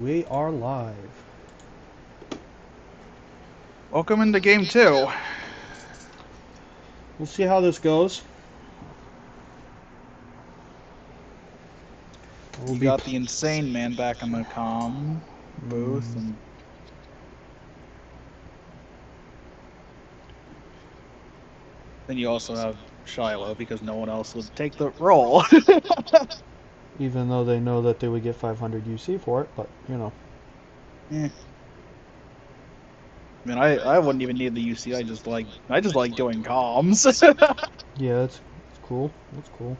We are live. Welcome into game two. We'll see how this goes. We'll You be. got the insane man back in the comm booth, Mm, and then you also have Shiloh because no one else would take the role. even though they know that they would get 500 UC for it, but you know. I mean, I wouldn't even need the UC. I just like doing comms. Yeah, it's cool. That's cool.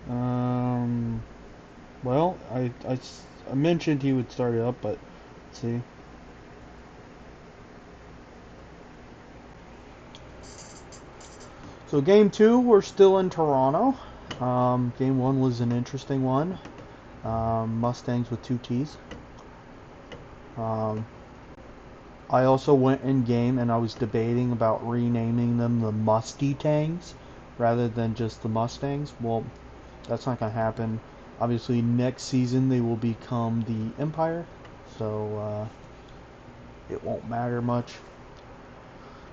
Um. Well, I mentioned he would start it up, but let's see. So game two, we're still in Toronto. Game one was an interesting one. Mustangs with two T's. Um, I also went in game and I was debating about renaming them the Musty Tangs rather than just the Mustangs. Well, that's not going to happen. Obviously, next season they will become the Empire, so it won't matter much.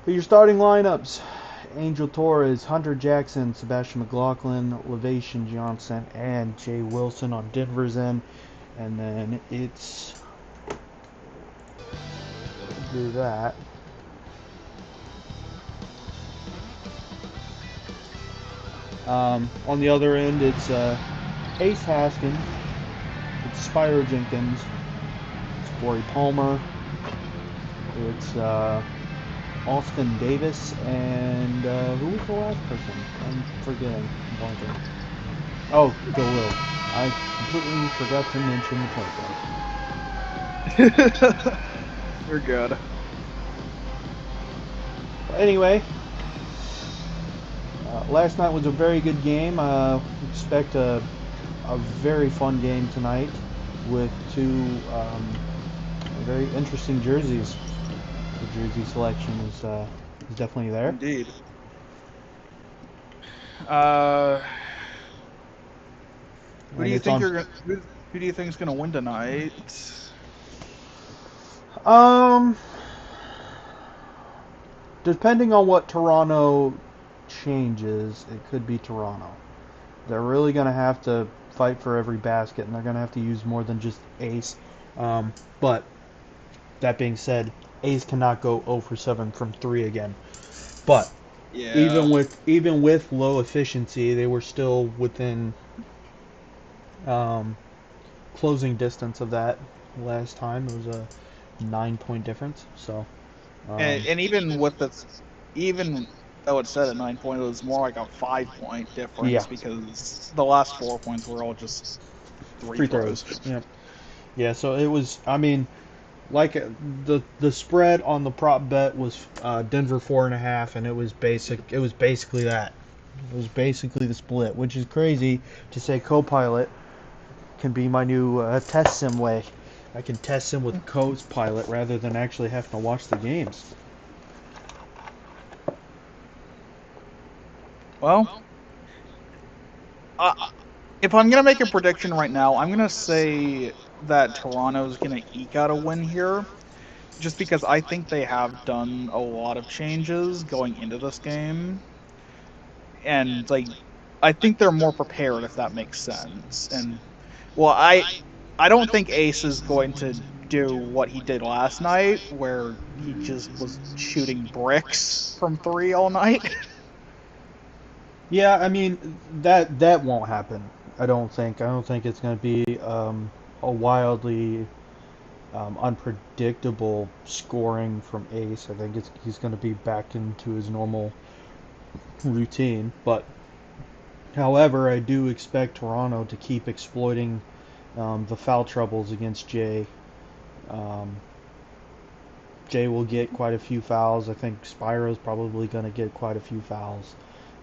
But your starting lineups: Angel Torres, Hunter Jackson, Sebastian McLaughlin, Levation Johnson, and Jay Wilson on Denver's end. And then it's do that. On the other end, it's Ace Haskins, it's Spyro Jenkins, it's Corey Palmer, it's Austin Davis, and who was the last person? I'm forgetting. I'm blanking. Oh, Bill Will. I completely forgot to mention the point guard. You're good. But anyway, last night was a very good game. Expect a very fun game tonight with two very interesting jerseys. The jersey selection is definitely there. Indeed. Uh, who do And you it's think on. you're gonna? Who do you think is gonna win tonight? Um, Depending on what Toronto changes, it could be Toronto. They're really going to have to fight for every basket, and they're going to have to use more than just Ace. But that being said, Ace cannot go 0 for 7 from 3 again. But Yeah. even with low efficiency, they were still within um, closing distance of that last time. It was a 9 point difference. So And even with its, even though it said at 9 point, it was more like a 5 point yeah, difference because the last 4 points were all just three free throws. throws. Yeah, yeah. So it was. I mean, like the spread on the prop bet was Denver 4.5, and it was basic. It was basically that. It was basically the split, which is crazy to say. Copilot can be my new test sim way. I can test sim with Copilot rather than actually having to watch the games. Well, uh, if I'm gonna make a prediction right now, I'm gonna say that Toronto's gonna eke out a win here, just because I think they have done a lot of changes going into this game, and like I think they're more prepared if that makes sense. And well, I don't think Ace is going to do what he did last night, where he just was shooting bricks from three all night. Yeah, I mean that won't happen. I don't think. I don't think it's going to be a wildly unpredictable scoring from Ace. I think he's going to be back into his normal routine. But however, I do expect Toronto to keep exploiting the foul troubles against Jay. Um, Jay will get quite a few fouls. I think Spyro's probably going to get quite a few fouls.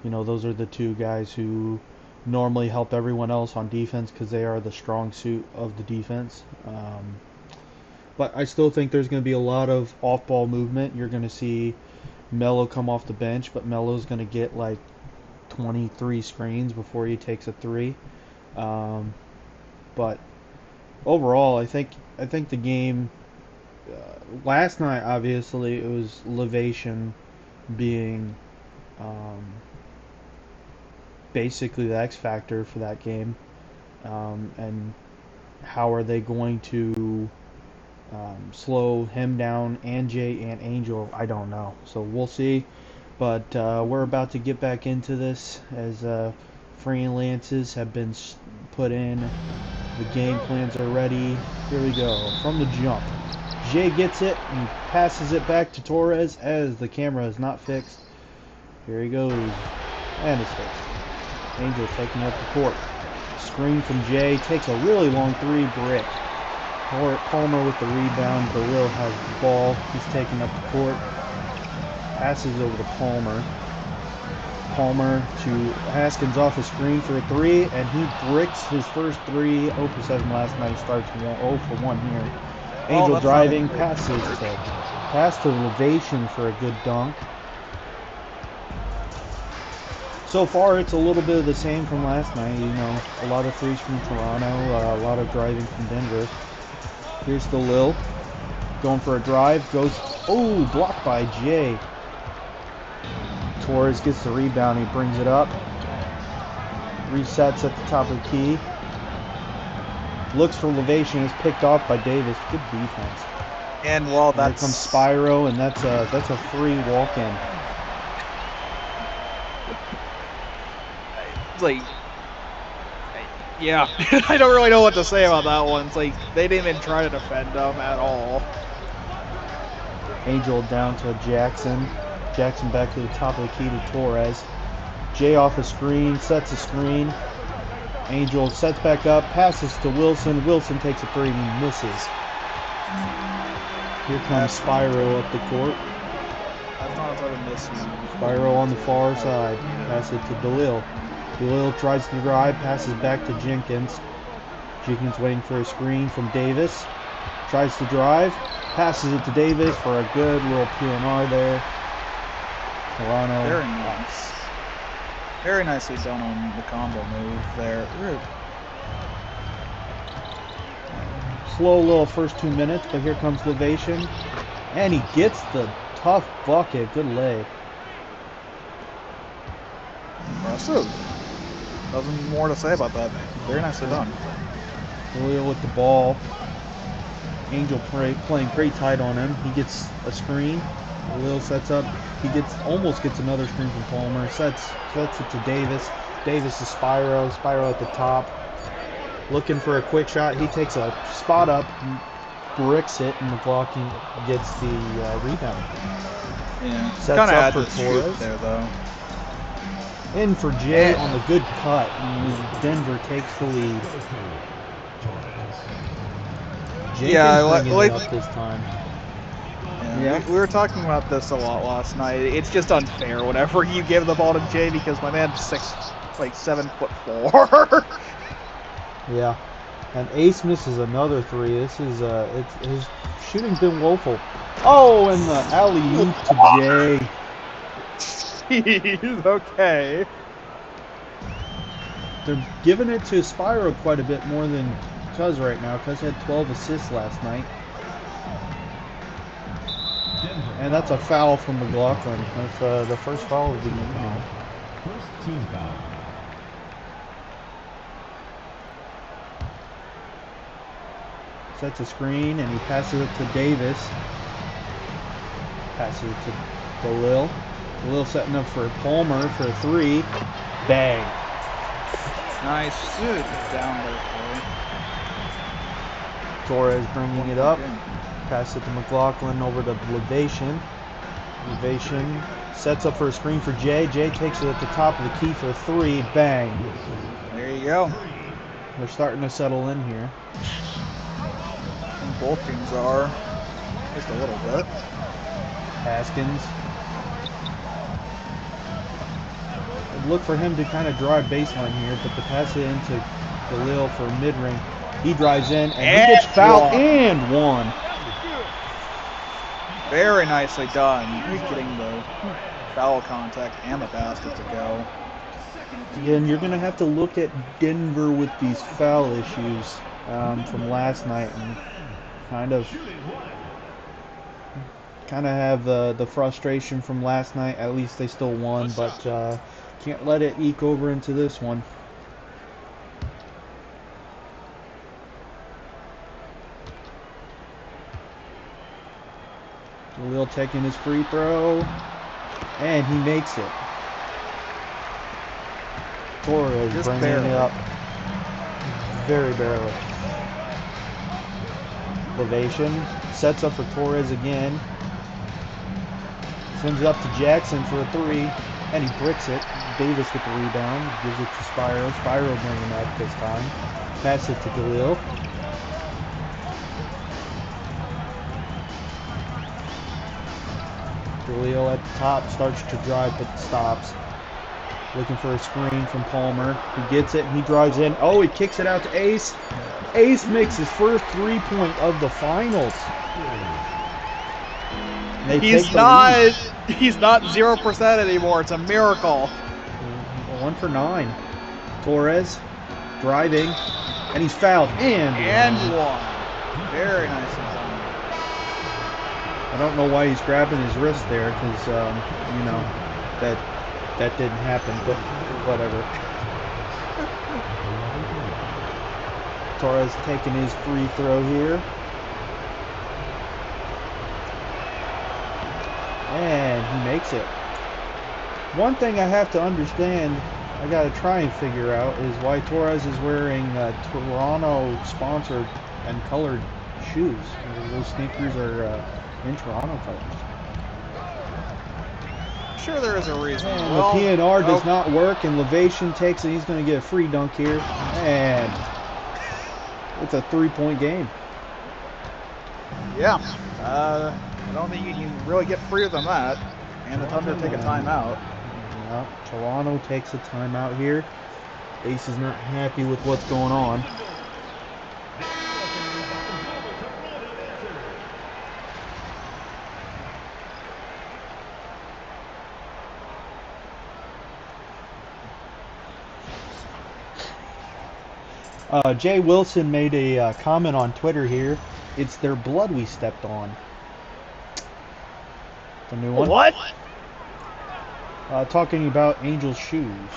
You know, those are the two guys who normally help everyone else on defense because they are the strong suit of the defense. But I still think there's going to be a lot of off-ball movement. You're going to see Melo come off the bench, but Melo's going to get like 23 screens before he takes a three. But overall, I think the game last night, obviously it was Levation being um, basically the X factor for that game, and how are they going to slow him down, and Jay and Angel? I don't know. So we'll see. But we're about to get back into this as freelances have been put in. The game plans are ready. Here we go. From the jump. Jay gets it and passes it back to Torres as the camera is not fixed. Here he goes. And it's fixed. Angel taking up the court. Screen from Jay. Takes a really long three. Brick. Palmer with the rebound. Galil has the ball. He's taking up the court. Passes over to Palmer. Palmer to Haskins off a screen for a three, and he bricks his first three. 0 for 7 last night. Starts 0 for 1 here. Angel driving, pass to Levation for a good dunk. So far, it's a little bit of the same from last night. You know, a lot of threes from Toronto, a lot of driving from Denver. Here's Galil going for a drive. Goes, blocked by Jay. Torres gets the rebound. He brings it up. Resets at the top of the key. Looks for Levation. Is picked off by Davis. Good defense. And well, here comes Spyro, and that's a free walk-in. It's like, yeah, I don't really know what to say about that one. It's like they didn't even try to defend him at all. Angel down to Jackson. Jackson back to the top of the key to Torres. Jay off a screen, sets a screen. Angel sets back up, passes to Wilson. Wilson takes a three and he misses. Here comes Spyro up the court. That's not a miss. Spyro on the far side. Pass it to Galil. Galil tries to drive, passes back to Jenkins. Jenkins waiting for a screen from Davis. Tries to drive, passes it to Davis for a good little PNR there. Toronto. Very nice. Very nicely done on the combo move there. Slow little first 2 minutes, but here comes Levation. And he gets the tough bucket. Good lay. Impressive. Nothing more to say about that. Very nicely done. Galil with the ball. Angel playing pretty tight on him. He gets a screen. Galil sets up. He almost gets another screen from Palmer. Sets it to Davis. Davis to Spyro. Spyro at the top. Looking for a quick shot. He takes a spot up, bricks it, and McLaughlin gets the rebound. Yeah. Sets up for Torres. There, though. In for Jay on the good cut. And Denver takes the lead. Jenkins bringing it up this time. Yeah. We were talking about this a lot last night. It's just unfair whenever you give the ball to Jay because my man's 7'4". Yeah, and Ace misses another three. This is his shooting's been woeful. Oh, and the alley-oop to Jay. Jeez, okay. They're giving it to Spyro quite a bit more than Cuz right now. Cuz had 12 assists last night. And that's a foul from McLaughlin. That's the first foul of the evening. First team foul. Sets a screen and he passes it to Davis. Passes it to Galil. Galil setting up for Palmer for a three. Bang. Nice. Good. Down there, Torres bringing it up. Pass it to McLaughlin over to Levation. Levation sets up for a screen for Jay. Jay takes it at the top of the key for a three. Bang. There you go. They're starting to settle in here. And both teams are. Just a little bit. Haskins. I'd look for him to kind of drive baseline here, but to pass it into Galil for mid-range. He drives in, and he gets fouled and one. Very nicely done. He's getting the foul contact and the basket to go. Again, you're going to have to look at Denver with these foul issues from last night and kind of have the frustration from last night. At least they still won, but can't let it eke over into this one. Khalil taking his free throw, and he makes it. Torres Just bringing barely. it up. Very barely. Elevation sets up for Torres again. Sends it up to Jackson for a three, and he bricks it. Davis with the rebound. Gives it to Spyro. Spyro bringing it up this time. Pass it to Khalil. Khalil at the top starts to drive but stops. Looking for a screen from Palmer. He gets it and he drives in. Oh, he kicks it out to Ace. Ace makes his first 3-point of the finals. They He's take the lead. he's not 0% anymore. It's a miracle. 1 for 9. Torres driving, and he's fouled And one. Very nice and done. I don't know why he's grabbing his wrist there, because you know that didn't happen, but whatever. Torres taking his free throw here. And he makes it. One thing I have to understand, I gotta try and figure out, is why Torres is wearing Toronto sponsored and colored shoes. Those sneakers are in Toronto colors. I'm sure there is a reason. And Well, the PNR does not work, and Levation takes it. He's going to get a free dunk here. And it's a 3-point game. Yeah. I don't think you can really get freer than that. And the Thunder take a timeout. Yeah, Toronto takes a timeout here. Ace is not happy with what's going on. Jay Wilson made a comment on Twitter here. It's their blood we stepped on. The new one. What? Talking about Angel's shoes.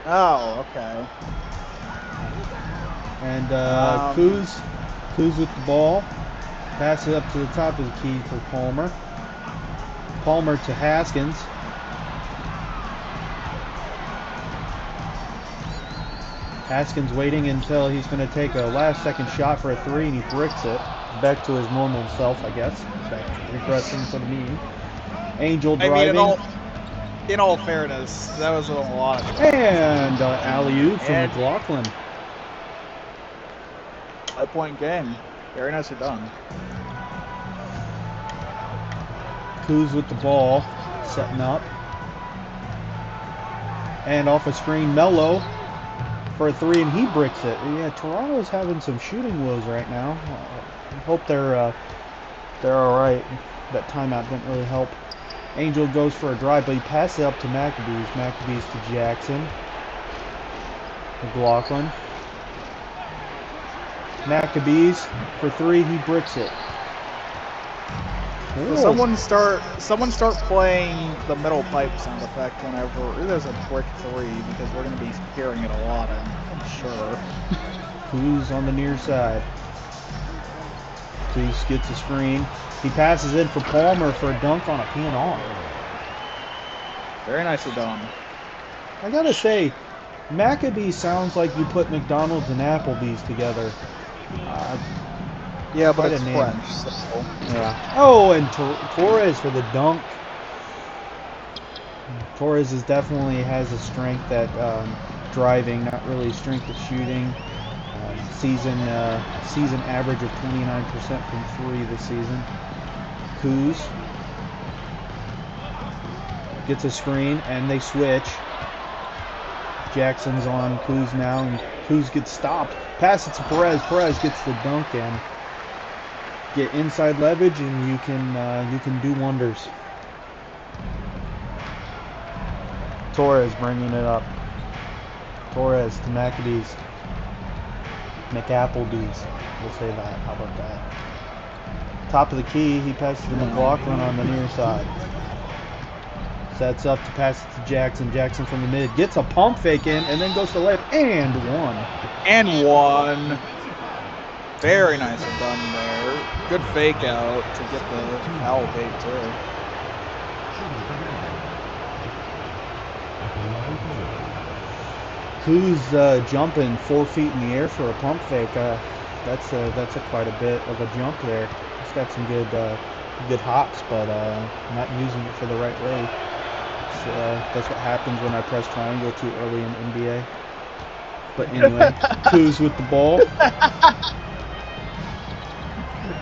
Oh, okay. And Kuz with the ball. Pass it up to the top of the key for Palmer. Palmer to Haskins. Haskins waiting until he's going to take a last-second shot for a three, and he bricks it. Back to his normal self, I guess. Back to regressing to the mean. Angel driving. I mean, in all fairness, that was a lot of trouble. And alley-oop from McLaughlin. 5-point game. Very nicely done. Kuz with the ball. Setting up. And off a screen, Mello for a three, and he bricks it. Yeah, Toronto's having some shooting woes right now. I hope they're all right. That timeout didn't really help. Angel goes for a drive, but he passes it up to Maccabees. Maccabees to Jackson. McLaughlin. Maccabees for three. He bricks it. So someone start playing the middle pipe sound effect whenever there's a brick three, because we're going to be hearing it a lot, I'm sure. Kuz on the near side. Kuz gets a screen. He passes in for Palmer for a dunk on a PNR. Very nicely done. I gotta say, Maccabee sounds like you put McDonald's and Applebee's together. Yeah, but quite it's a name. French, so. Yeah. Oh, and Torres for the dunk. Torres definitely has a strength at driving, not really strength at shooting. Season average of 29% from three this season. Kuz gets a screen, and they switch. Jackson's on Kuz now, and Kuz gets stopped. Pass it to Perez. Perez gets the dunk in. Get inside leverage, and you can do wonders. Torres bringing it up. Torres to McAbees. McApplebee's. We'll say that. How about that? Top of the key. He passes to McLaughlin on the near side. Sets up to pass it to Jackson. Jackson from the mid. Gets a pump fake in and then goes to left and one. And one. Very nicely done there. Good fake out to get the foul bait too. Who's jumping 4 feet in the air for a pump fake? That's a quite a bit of a jump there. He's got some good hops, but not using it for the right way. That's what happens when I press triangle too early in NBA. But anyway, Kuz with the ball.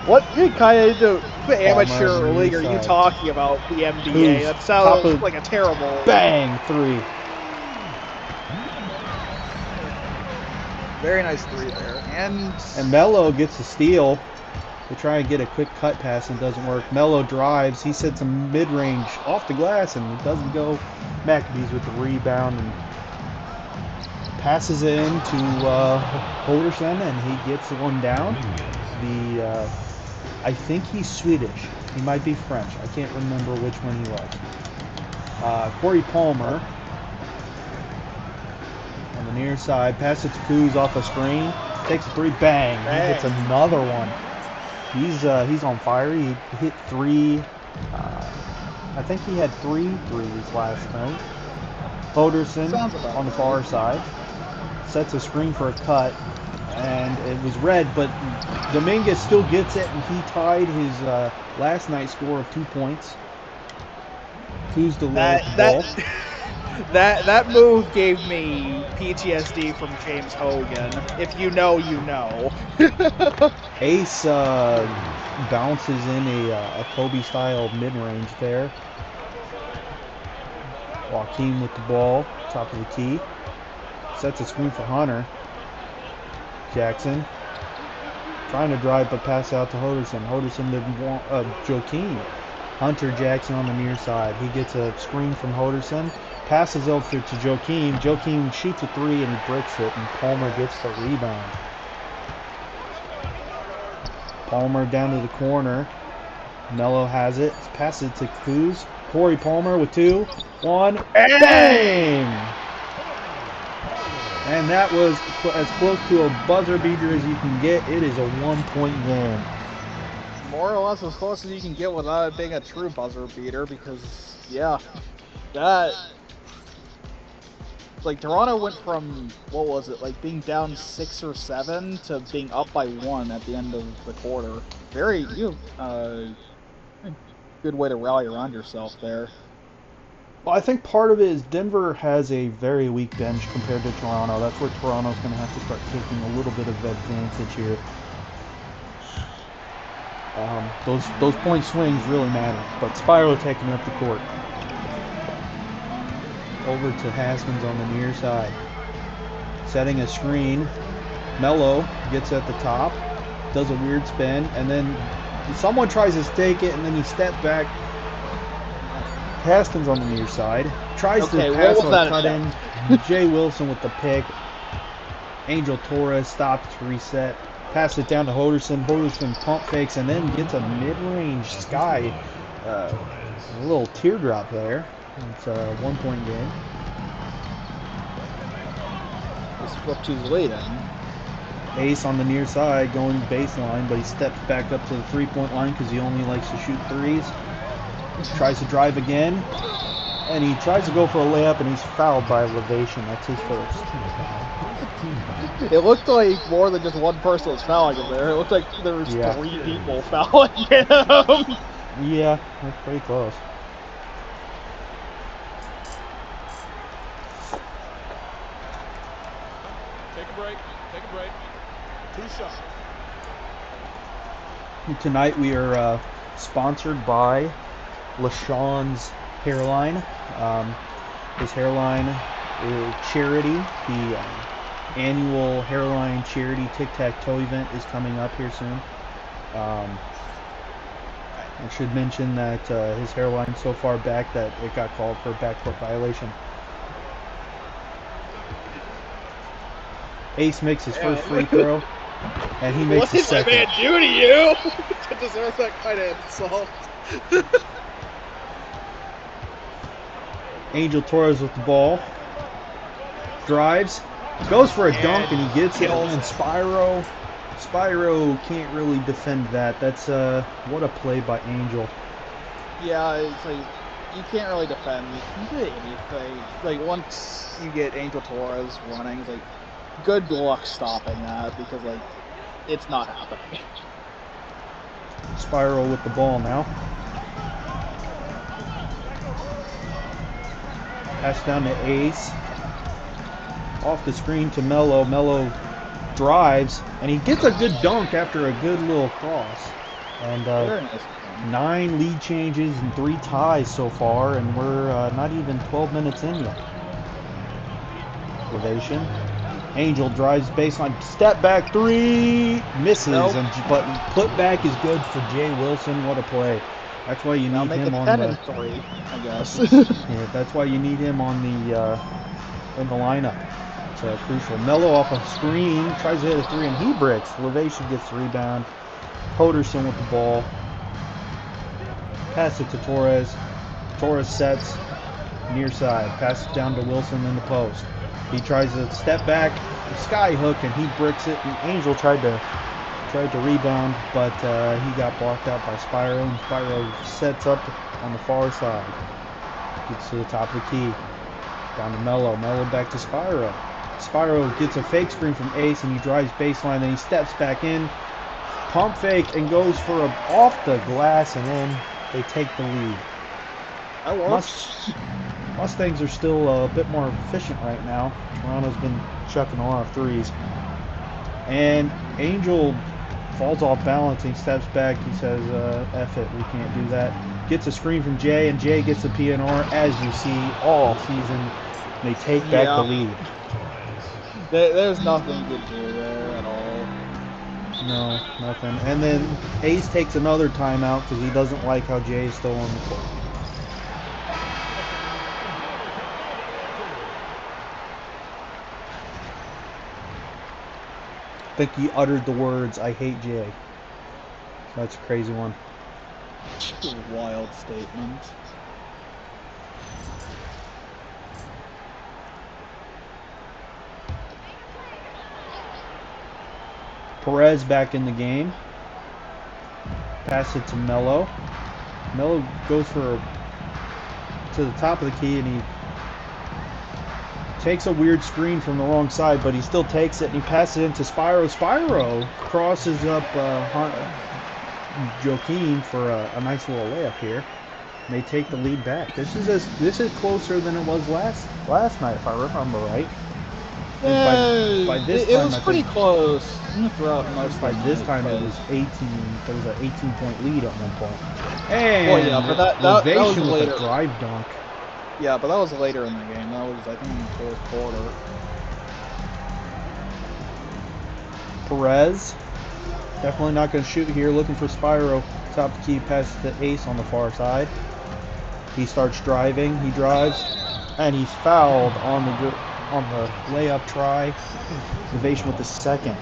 What kind of amateur Palmer, league are you inside. talking about? The NBA? Kuz, That top sounds of- like a terrible. Bang! 3. Very nice three there. And Melo gets a steal. They try and get a quick cut pass and it doesn't work. Melo drives. He sets a mid-range off the glass and it doesn't go. McAbees with the rebound and passes it in to Holderson and he gets one down. I think he's Swedish. He might be French. I can't remember which one he was. Corey Palmer on the near side. Pass it to Kuz off a screen. Takes a 3. Bang. He hits another one. He's on fire. He hit 3. I think he had 3 threes last night. Foderson on the far side sets a screen for a cut, and it was red, but Dominguez still gets it, and he tied his last night's score of 2 points. Who's the ball? That move gave me PTSD from James Hogan. If you know, you know. Ace bounces in a Kobe-style mid-range there. Joaquin with the ball, top of the key. Sets a screen for Hunter. Jackson trying to drive but pass out to Hoderson. Hoderson to Joaquin. Hunter Jackson on the near side. He gets a screen from Hoderson. Passes over to Joaquin. Joaquin shoots a 3 and he breaks it, and Palmer gets the rebound. Palmer down to the corner. Melo has it. Passes it to Kuz. Corey Palmer with 2. 1. Bang! And that was as close to a buzzer beater as you can get. It is a 1-point game. more or less as close as you can get without it being a true buzzer beater, because that like Toronto went from what was it, like being down 6 or 7 to being up by 1 at the end of the quarter. Very good way to rally around yourself there. Well, I think part of it is Denver has a very weak bench compared to Toronto. That's where Toronto's going to have to start taking a little bit of advantage here. Those point swings really matter. But Spiro taking up the court. Over to Haskins on the near side. Setting a screen. Melo gets at the top. Does a weird spin. And then someone tries to stake it and then he steps back. Haskins on the near side. Tries to pass or cut in. Jay Wilson with the pick. Angel Torres stops to reset. Pass it down to Hoderson. Hoderson pump fakes and then gets a mid-range sky. A little teardrop there. It's a 1-point game. It's flipped too late in. Ace on the near side going baseline, but he steps back up to the 3-point line because he only likes to shoot 3s. Tries to drive again, and he tries to go for a layup, and he's fouled by Elevation. That's his first. It looked like more than just one person was fouling him there. It looked like there was 3 people fouling him. Yeah, that's pretty close. Take a break. 2 shots. Tonight we are sponsored by LaShawn's Hairline. His hairline charity, the annual hairline charity tic-tac-toe event is coming up here soon. I should mention that his hairline so far back that it got called for a backcourt violation. Ace makes his first free throw, and he makes What his did my man second. do to you to deserve that kind of insult? Angel Torres with the ball. Drives. Goes for a dunk, and he gets it. And Spyro can't really defend that. That's what a play by Angel. Yeah, it's like you can't really defend anything. Like once you get Angel Torres running, it's like good luck stopping that because like it's not happening. Spyro with the ball now. Pass down to Ace. Off the screen to Melo. Melo drives, and he gets a good dunk after a good little cross. And Very nice. 9 lead changes and 3 ties so far, and we're not even 12 minutes in yet. Elevation. Angel drives baseline, step back 3, misses, Nope. but put back is good for Jay Wilson. What a play! That's why you Now need make him it on 10 the. and 3, I guess. Yeah, that's why you need him on the in the lineup. It's crucial. Melo off a screen, tries to hit a 3, and he bricks. Elevation gets the rebound. Hoderson with the ball. Pass it to Torres. Torres sets near side. Pass it down to Wilson in the post. He tries to step back, sky hook, and he bricks it. And Angel tried to rebound, but he got blocked out by Spyro. And Spyro sets up on the far side. Gets to the top of the key. Down to Melo. Melo back to Spyro. Spyro gets a fake screen from Ace, and he drives baseline. Then he steps back in, pump fake, and goes for a off the glass, and then they take the lead. That works. Mustangs are still a bit more efficient right now. Toronto's been chucking a lot of threes. And Angel falls off balance. He steps back. He says, F it, we can't do that. Gets a screen from Jay, and Jay gets the PNR, as you see all season. They take back the lead. There's nothing you can do there at all. No, nothing. And then Ace takes another timeout because he doesn't like how Jay is still on the court. I think he uttered the words, "I hate Jay." That's a crazy one. Wild statement. Perez back in the game. Pass it to Melo. Melo goes to the top of the key, and he takes a weird screen from the wrong side, but he still takes it, and he passes it into Spyro. Spyro crosses up Joaquin for a nice little layup here. And they take the lead back. This is closer than it was last night, if I remember right. Yeah, by this it time, was I pretty think, close throughout most by of the this night, time it but- was 18. There was an 18-point lead at one point. And Well, yeah, but that was Ovation with later. a drive dunk. Yeah, but that was later in the game. That was, I think, in the fourth quarter. Perez, definitely not going to shoot here. Looking for Spyro. Top of the key, passes to Ace on the far side. He starts driving. He drives, and he's fouled on the layup try. Ovation with the second.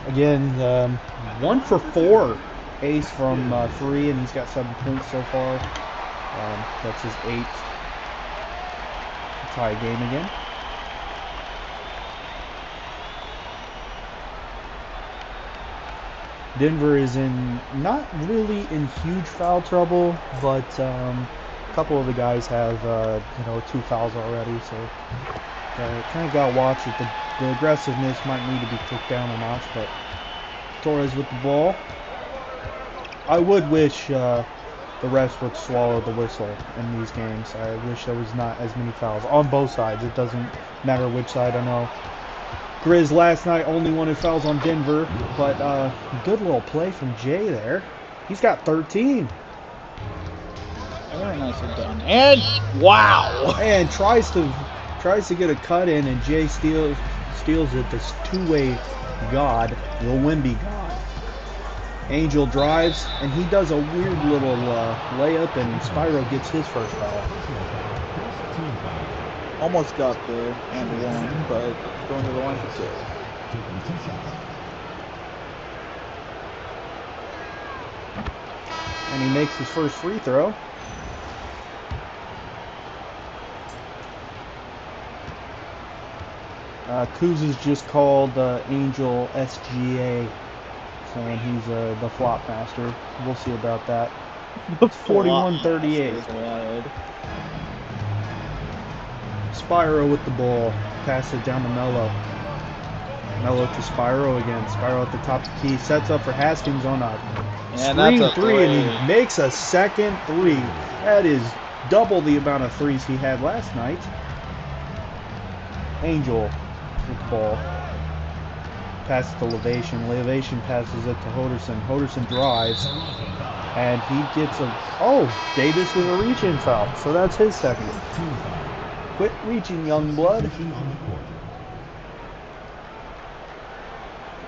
Again, 1 for 4. Ace from 3, and he's got 7 points so far. That's his 8th. Tie game again. Denver is not really in huge foul trouble, but a couple of the guys have 2 fouls already, so kind of got to watch it. The aggressiveness might need to be kicked down a notch, but Torres with the ball. I would wish the refs would swallow the whistle in these games. I wish there was not as many fouls on both sides. It doesn't matter which side. I know Grizz last night only wanted fouls on Denver, but good little play from Jay there. He's got 13. Very nicely done. And wow! And tries to get a cut in, and Jay steals it. This two-way god, the Wemby god. Angel drives, and he does a weird little layup, and Spyro gets his first foul. Almost got the and one, but going to the line for two. Taking 2 shots. And he makes his first free throw. Kuz is just called Angel SGA, saying he's the flop master. We'll see about that. It's 41-38. Spyro with the ball. Pass it down to Melo. Melo to Spyro again. Spyro at the top of the key. Sets up for Haskins on a screen three, and he makes a second three. That is double the amount of threes he had last night. Angel with the ball. Passes to Levation. Levation passes it to Hoderson. Hoderson drives. And he gets a... Oh, Davis with a reach-in foul. So that's his second. Quit reaching, young blood.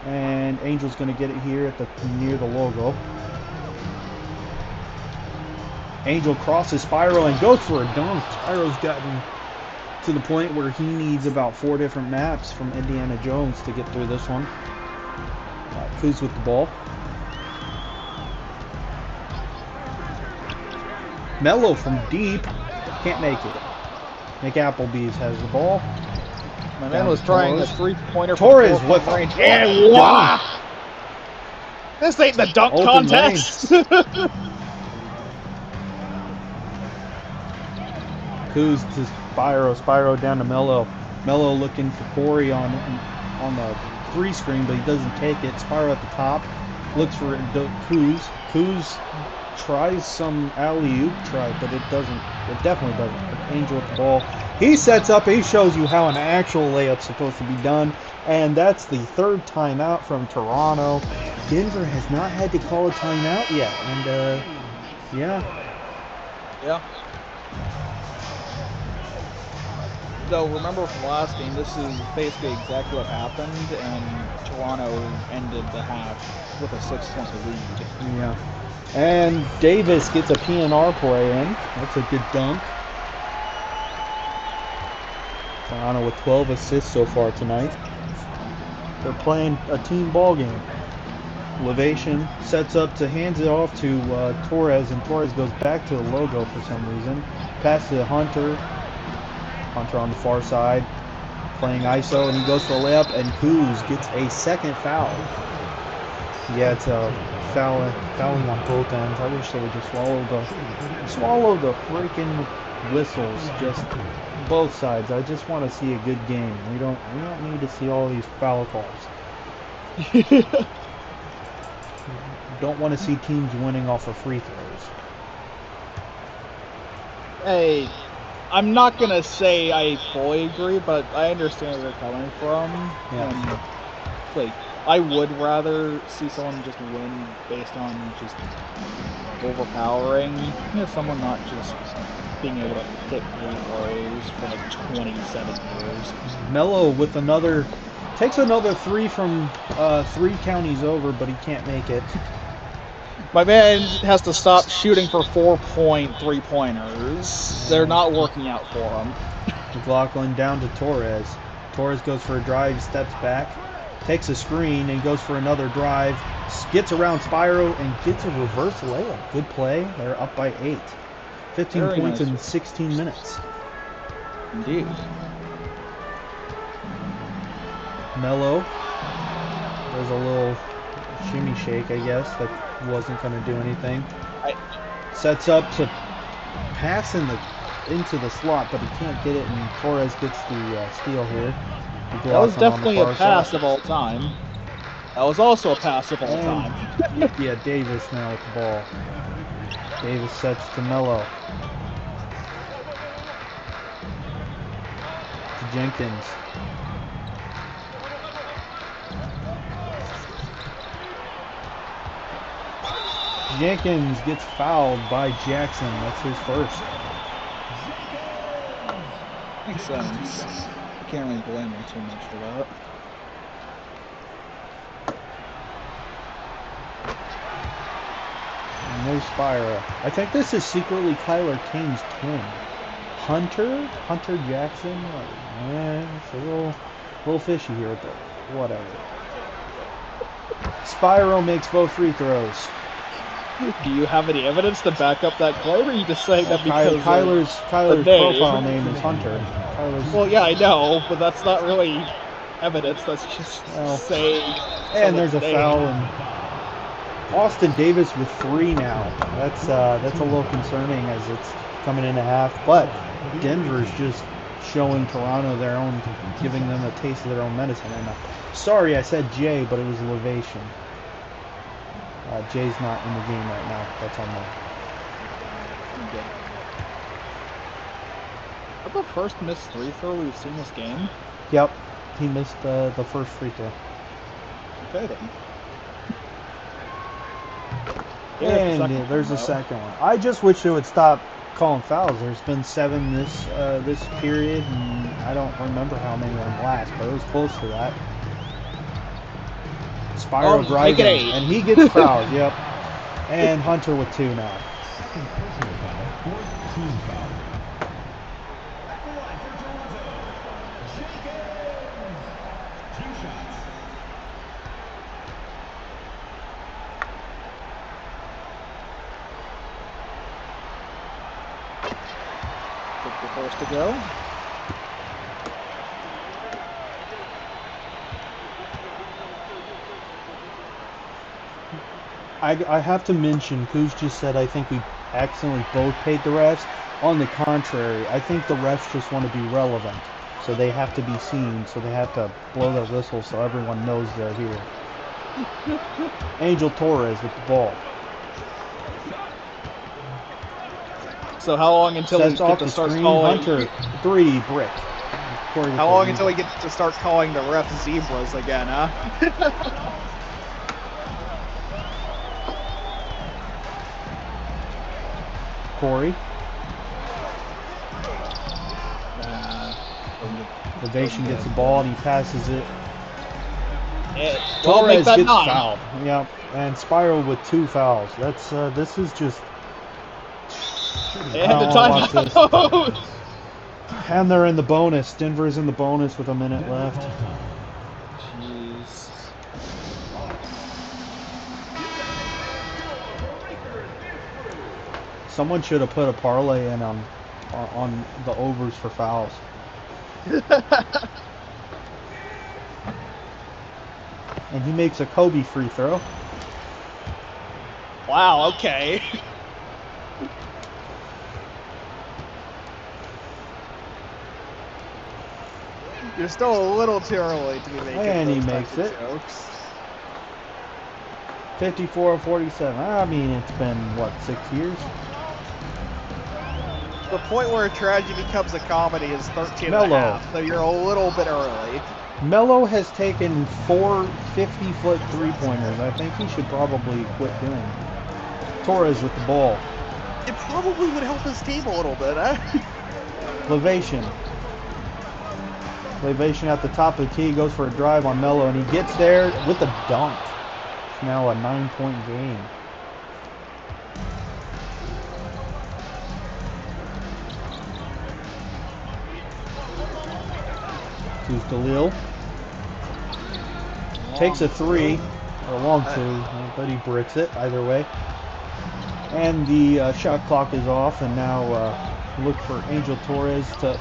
And Angel's going to get it here at the near the logo. Angel crosses Spyro and goes for a dunk. Spyro's gotten to the point where he needs about 4 different maps from Indiana Jones to get through this one. Kuz with the ball. Melo from deep. Can't make it. McApplebee's has the ball. My man was trying a three-pointer. Torres with range. And wow! This ain't the dunk Open contest. Kuz to Spyro. Spyro down to Melo. Melo looking for Corey on the three screen, but he doesn't take it. Spyro at the top. Looks for Kuz. Kuz tries some alley-oop try, but it doesn't. It definitely doesn't. Angel with the ball. He sets up. He shows you how an actual layup's supposed to be done, and that's the third timeout from Toronto. Denver has not had to call a timeout yet, and yeah. So remember from last game, this is basically exactly what happened, and Toronto ended the half with a 6-point lead. Yeah. And Davis gets a PNR play in. That's a good dunk. Toronto with 12 assists so far tonight. They're playing a team ball game. Levation sets up to hands it off to Torres, and Torres goes back to the logo for some reason. Pass to Hunter. Hunter on the far side, playing ISO, and he goes for a layup, and Kuz gets a second foul. Yeah, it's a fouling on both ends. I wish they would just swallow the freaking whistles, just both sides. I just want to see a good game. We don't need to see all these foul calls. Don't want to see teams winning off of free throws. Hey, I'm not gonna say I fully agree, but I understand where they're coming from. Yeah. And, like, I would rather see someone just win based on just overpowering, someone not just being able to hit free throws for like 27 years. Melo with takes another three from 3 counties over, but he can't make it. My man has to stop shooting for 4-point three-pointers. They're not working out for him. McLaughlin down to Torres. Torres goes for a drive, steps back, takes a screen, and goes for another drive. Gets around Spyro and gets a reverse layup. Good play. They're up by 8. 15 Very points nice. in 16 minutes. Indeed. Melo. There's a little shimmy shake, I guess, that wasn't going to do anything. Sets up to pass into the slot, but he can't get it, and Torres gets the steal here. That was definitely a pass of all time. That was also a pass of all time. Yeah, Davis now with the ball. Davis sets to Melo. To Jenkins. Jenkins gets fouled by Jackson. That's his first. Makes sense. Can't really blame him too much for that. And no Spyro. I think this is secretly Kyler King's twin. Hunter Jackson. It's a little fishy here, but whatever. Spyro makes both free throws. Do you have any evidence to back up that claim, or are you just saying that because Kyler's the name? profile name is Hunter. Well, yeah, I know, but that's not really evidence. That's just saying. And there's a name. foul, and Austin Davis with 3 now. That's a little concerning as it's coming in a half. But Denver's just showing Toronto their own, giving them a taste of their own medicine. And sorry, I said Jay, but it was Levation. Jay's not in the game right now. That's on me. Is that the first missed free throw we've seen this game? Yep, he missed the first free throw. Okay then. And there's a second one. I just wish they would stop calling fouls. There's been 7 this period, and I don't remember how many of them last, but it was close to that. Spyro driving, and he gets fouled. Yep. And Hunter with 2 now. Second personal foul, fourth team foul. At the line for Toronto, Jenkins. 2 shots. First to go. I have to mention, Kuz just said I think we accidentally both paid the refs. On the contrary, I think the refs just want to be relevant. So they have to be seen, so they have to blow their whistle so everyone knows they're here. Angel Torres with the ball. So how long until we get to start calling? Hunter, 3, brick. How long until we get to start calling the refs zebras again, huh? Corey. Ovation gets the ball and he passes it. Torres gets fouled. Yep. And Spyro with 2 fouls. That's this is just. And the timeout. And they're in the bonus. Denver's in the bonus with a minute left. Jeez. Someone should have put a parlay in on the overs for fouls. And he makes a Kobe free throw. Wow, okay. You're still a little too early to be making and those he makes it. Jokes. 54-47. I mean, it's been, what, 6 years? The point where a tragedy becomes a comedy is 13 and a Melo. half, so you're a little bit early. Melo has taken 4 50-foot three-pointers. I think he should probably quit doing it. Torres with the ball. It probably would help his team a little bit, huh? Levation. Levation at the top of the key, goes for a drive on Melo, and he gets there with a dunk. It's now a 9-point game. Who's Dalil? Takes a 3, or a long 2, but he bricks it either way. And the shot clock is off, and now look for Angel Torres to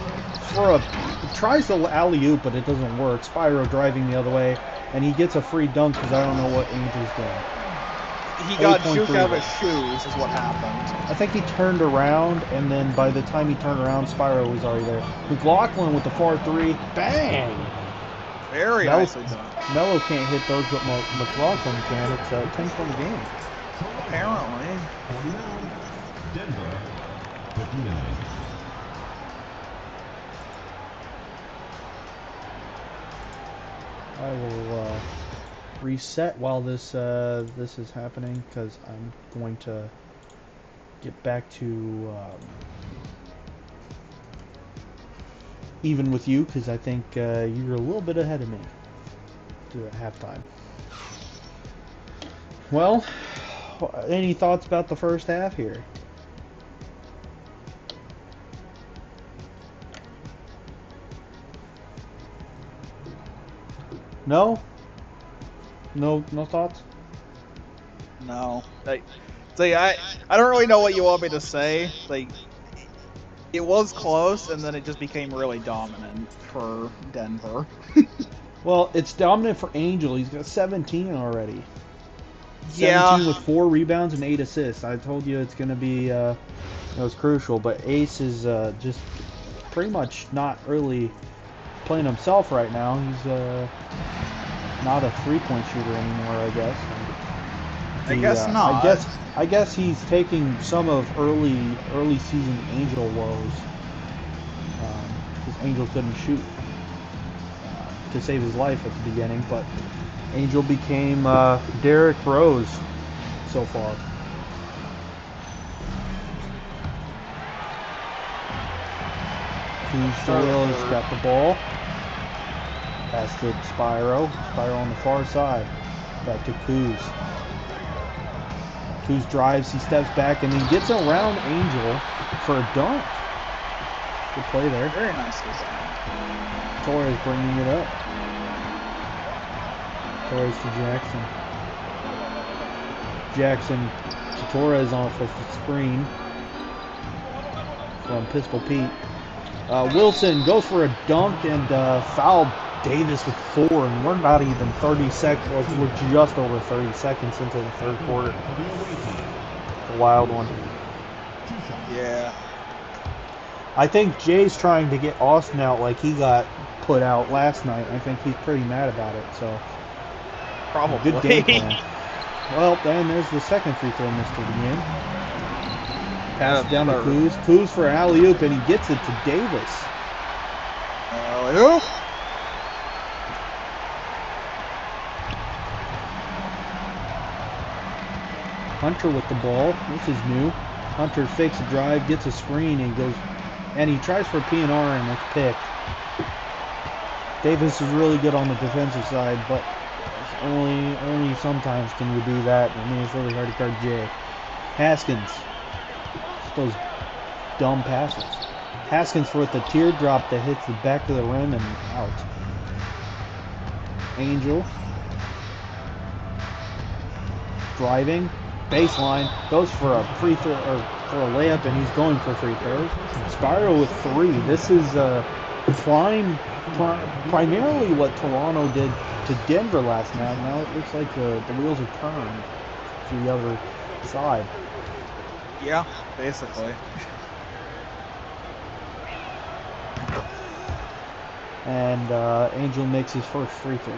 tries the alley-oop, but it doesn't work. Spyro driving the other way, and he gets a free dunk because I don't know what Angel's doing. He got juked out of his shoes is what happened. I think he turned around, and then by the time he turned around, Spyro was already there. McLaughlin with the 4-3. Bang! Very nicely done. Melo can't hit those, but McLaughlin can. It's a 10-point game. Apparently. 49, Denver, 59. I will reset while this is happening because I'm going to get back to even with you because I think you're a little bit ahead of me to halftime. Well, any thoughts about the first half here? No? No thoughts? No. I don't really know what you want me to say. Like, it was close, and then it just became really dominant for Denver. Well, it's dominant for Angel. He's got 17 already. Yeah. 17 with 4 rebounds and 8 assists. I told you it's going to be it was crucial, but Ace is just pretty much not really playing himself right now. He's not a three-point shooter anymore, I guess. I guess not. I guess he's taking some of early season Angel woes, because Angel couldn't shoot to save his life at the beginning, but Angel became Derrick Rose so far. Kuz got the ball. Pass to Spyro. Spyro on the far side. Back to Kuz. Kuz drives, he steps back, and he gets around Angel for a dunk. Good play there. Very nice design. Torres bringing it up. Torres to Jackson. Jackson to Torres off of the screen from Pistol Pete. Wilson goes for a dunk and fouled Davis with 4, and we're not even 30 seconds. We're just over 30 seconds into the third quarter. The wild one. Yeah. I think Jay's trying to get Austin out like he got put out last night. I think he's pretty mad about it. So Probably. good game plan. Well, then there's the second free throw missed of the game. Pass it down to Kuz. Kuz for alley-oop, and he gets it to Davis. Alley-oop. Hunter with the ball. This is new. Hunter fakes a drive, gets a screen, and goes, and he tries for P&R, and it's picked. Davis is really good on the defensive side, but only sometimes can you do that. I mean, it's really hard to guard Jay. Haskins. Just those dumb passes. Haskins with the teardrop that hits the back of the rim and out. Angel. Driving. Baseline. Goes for a free throw, or for a layup, and he's going for free throws. Spyro with 3. This is primarily what Toronto did to Denver last night. Now it looks like the wheels are turned to the other side. Yeah, basically. And Angel makes his first free throw.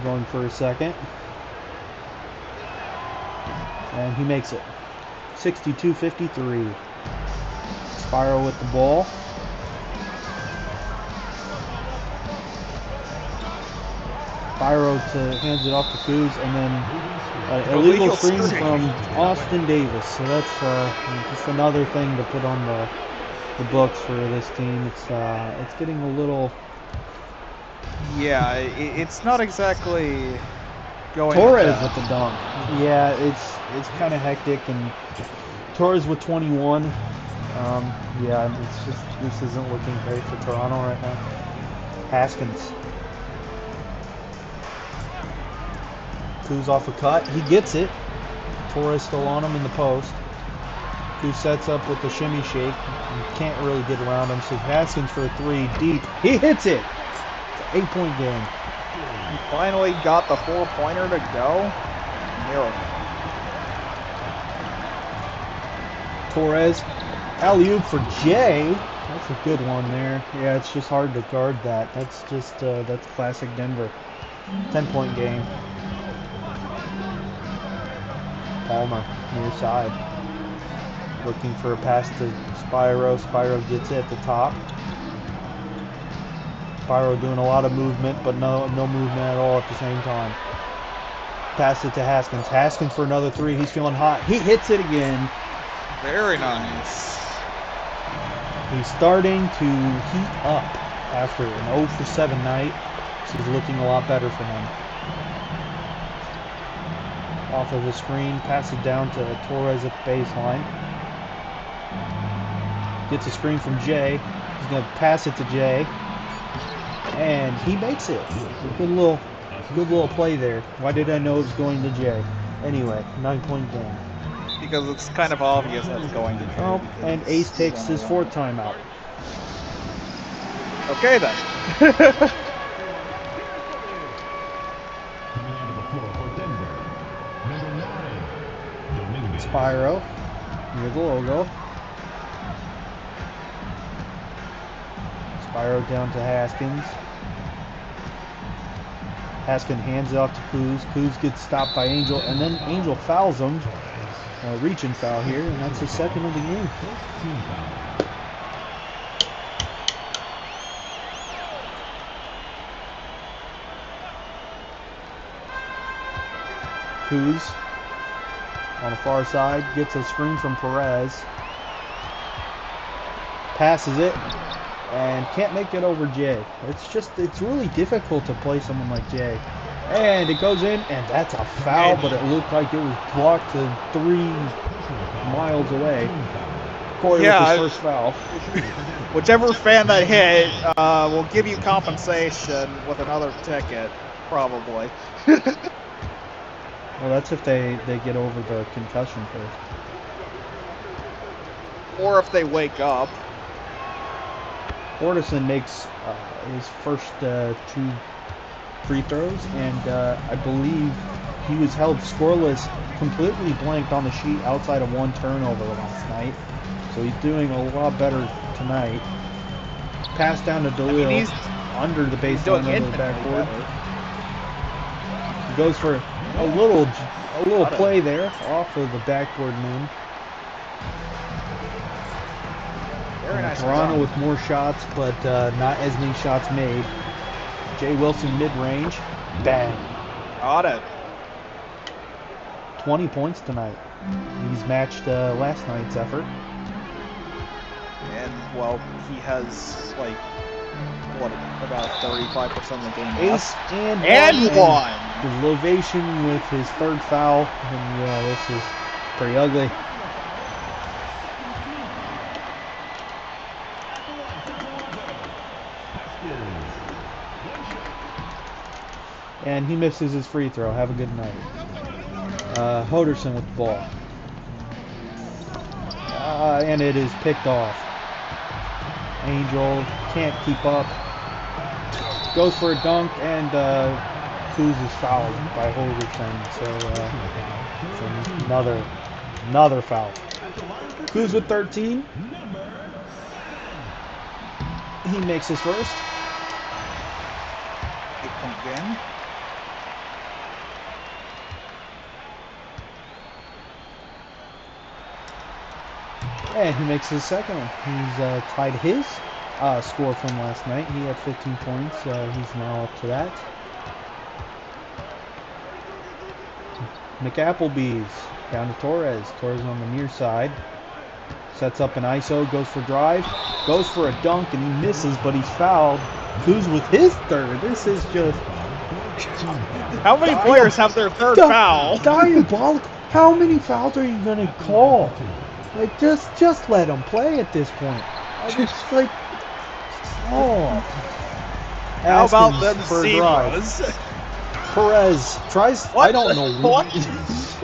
Going for a second. And he makes it. 62-53. Spyro with the ball. Spyro hands it off to Kuz, and then illegal screen from Austin Davis. So that's just another thing to put on the books for this team. It's getting a little. Yeah, it's not exactly going. Torres with the dunk. Yeah, it's kind of hectic, and Torres with 21. Yeah, it's just this isn't looking great for Toronto right now. Haskins. Kuz off a cut. He gets it. Torres still on him in the post. Kuz sets up with the shimmy shake. You can't really get around him. So Haskins for a 3 deep. He hits it. It's an 8-point game. He finally got the 4-pointer to go. Miracle. Torres. Alley-oop for Jay. That's a good one there. Yeah, it's just hard to guard that. That's just that's classic Denver. 10-point game. Palmer near side. Looking for a pass to Spyro. Spyro gets it at the top. Spyro doing a lot of movement, but no movement at all at the same time. Pass it to Haskins. Haskins for another 3. He's feeling hot. He hits it again. Very nice. He's starting to heat up after an 0 for 7 night. This is looking a lot better for him. Off of the screen, passes down to Torres at the baseline. Gets a screen from Jay. He's going to pass it to Jay. And he makes it. Good little play there. Why did I know it was going to Jay? Anyway, 9-point game. Because it's kind of obvious that's going to Jay. Oh, and Ace takes his 4th timeout. Okay then. Coming onto the floor for Denver, number 9, Dominguez. Spyro, near the logo. Spyro down to Haskins. Haskins hands it off to Kuz. Kuz gets stopped by Angel, and then Angel fouls him. A reaching foul here, and that's his 2nd of the game. Team foul. Kuz on the far side gets a screen from Perez. Passes it and can't make it over Jay. It's really difficult to play someone like Jay. And it goes in, and that's a foul, but it looked like it was blocked to 3 miles away. Corey with his first foul. Whichever fan that hit will give you compensation with another ticket, probably. Well, that's if they get over the concussion first. Or if they wake up. Ortison makes his first 2 free throws, and I believe he was held scoreless, completely blanked on the sheet outside of 1 turnover last night. So he's doing a lot better tonight. Pass down to DeLille, under the baseline, under the backboard. He goes for a little play there off of the backboard moon. Very nice. Toronto with more shots, but not as many shots made. Jay Wilson mid-range. Bang. Got it. 20 points tonight. He's matched last night's effort. And, well, he has, like, what, about 35% of the game Ace left. and one. The Lovation with his 3rd foul. And yeah, this is pretty ugly. And he misses his free throw. Have a good night. Hoderson with the ball. And it is picked off. Angel can't keep up. Goes for a dunk, and Kuz is fouled by Hoderson. So another foul. Kuz with 13. He makes his first. 8-point game. And he makes his 2nd one. He's tied his score from last night. He had 15 points. He's now up to that. McApplebee's down to Torres. Torres on the near side. Sets up an ISO, goes for drive, goes for a dunk, and he misses, but he's fouled. Kuz with his 3rd. This is just... How many players have their 3rd foul? Diabolical. How many fouls are you going to call? Like, just let him play at this point. I just, like... Oh. How about Haskins them for a drive. zebras? Perez tries... What? I don't know.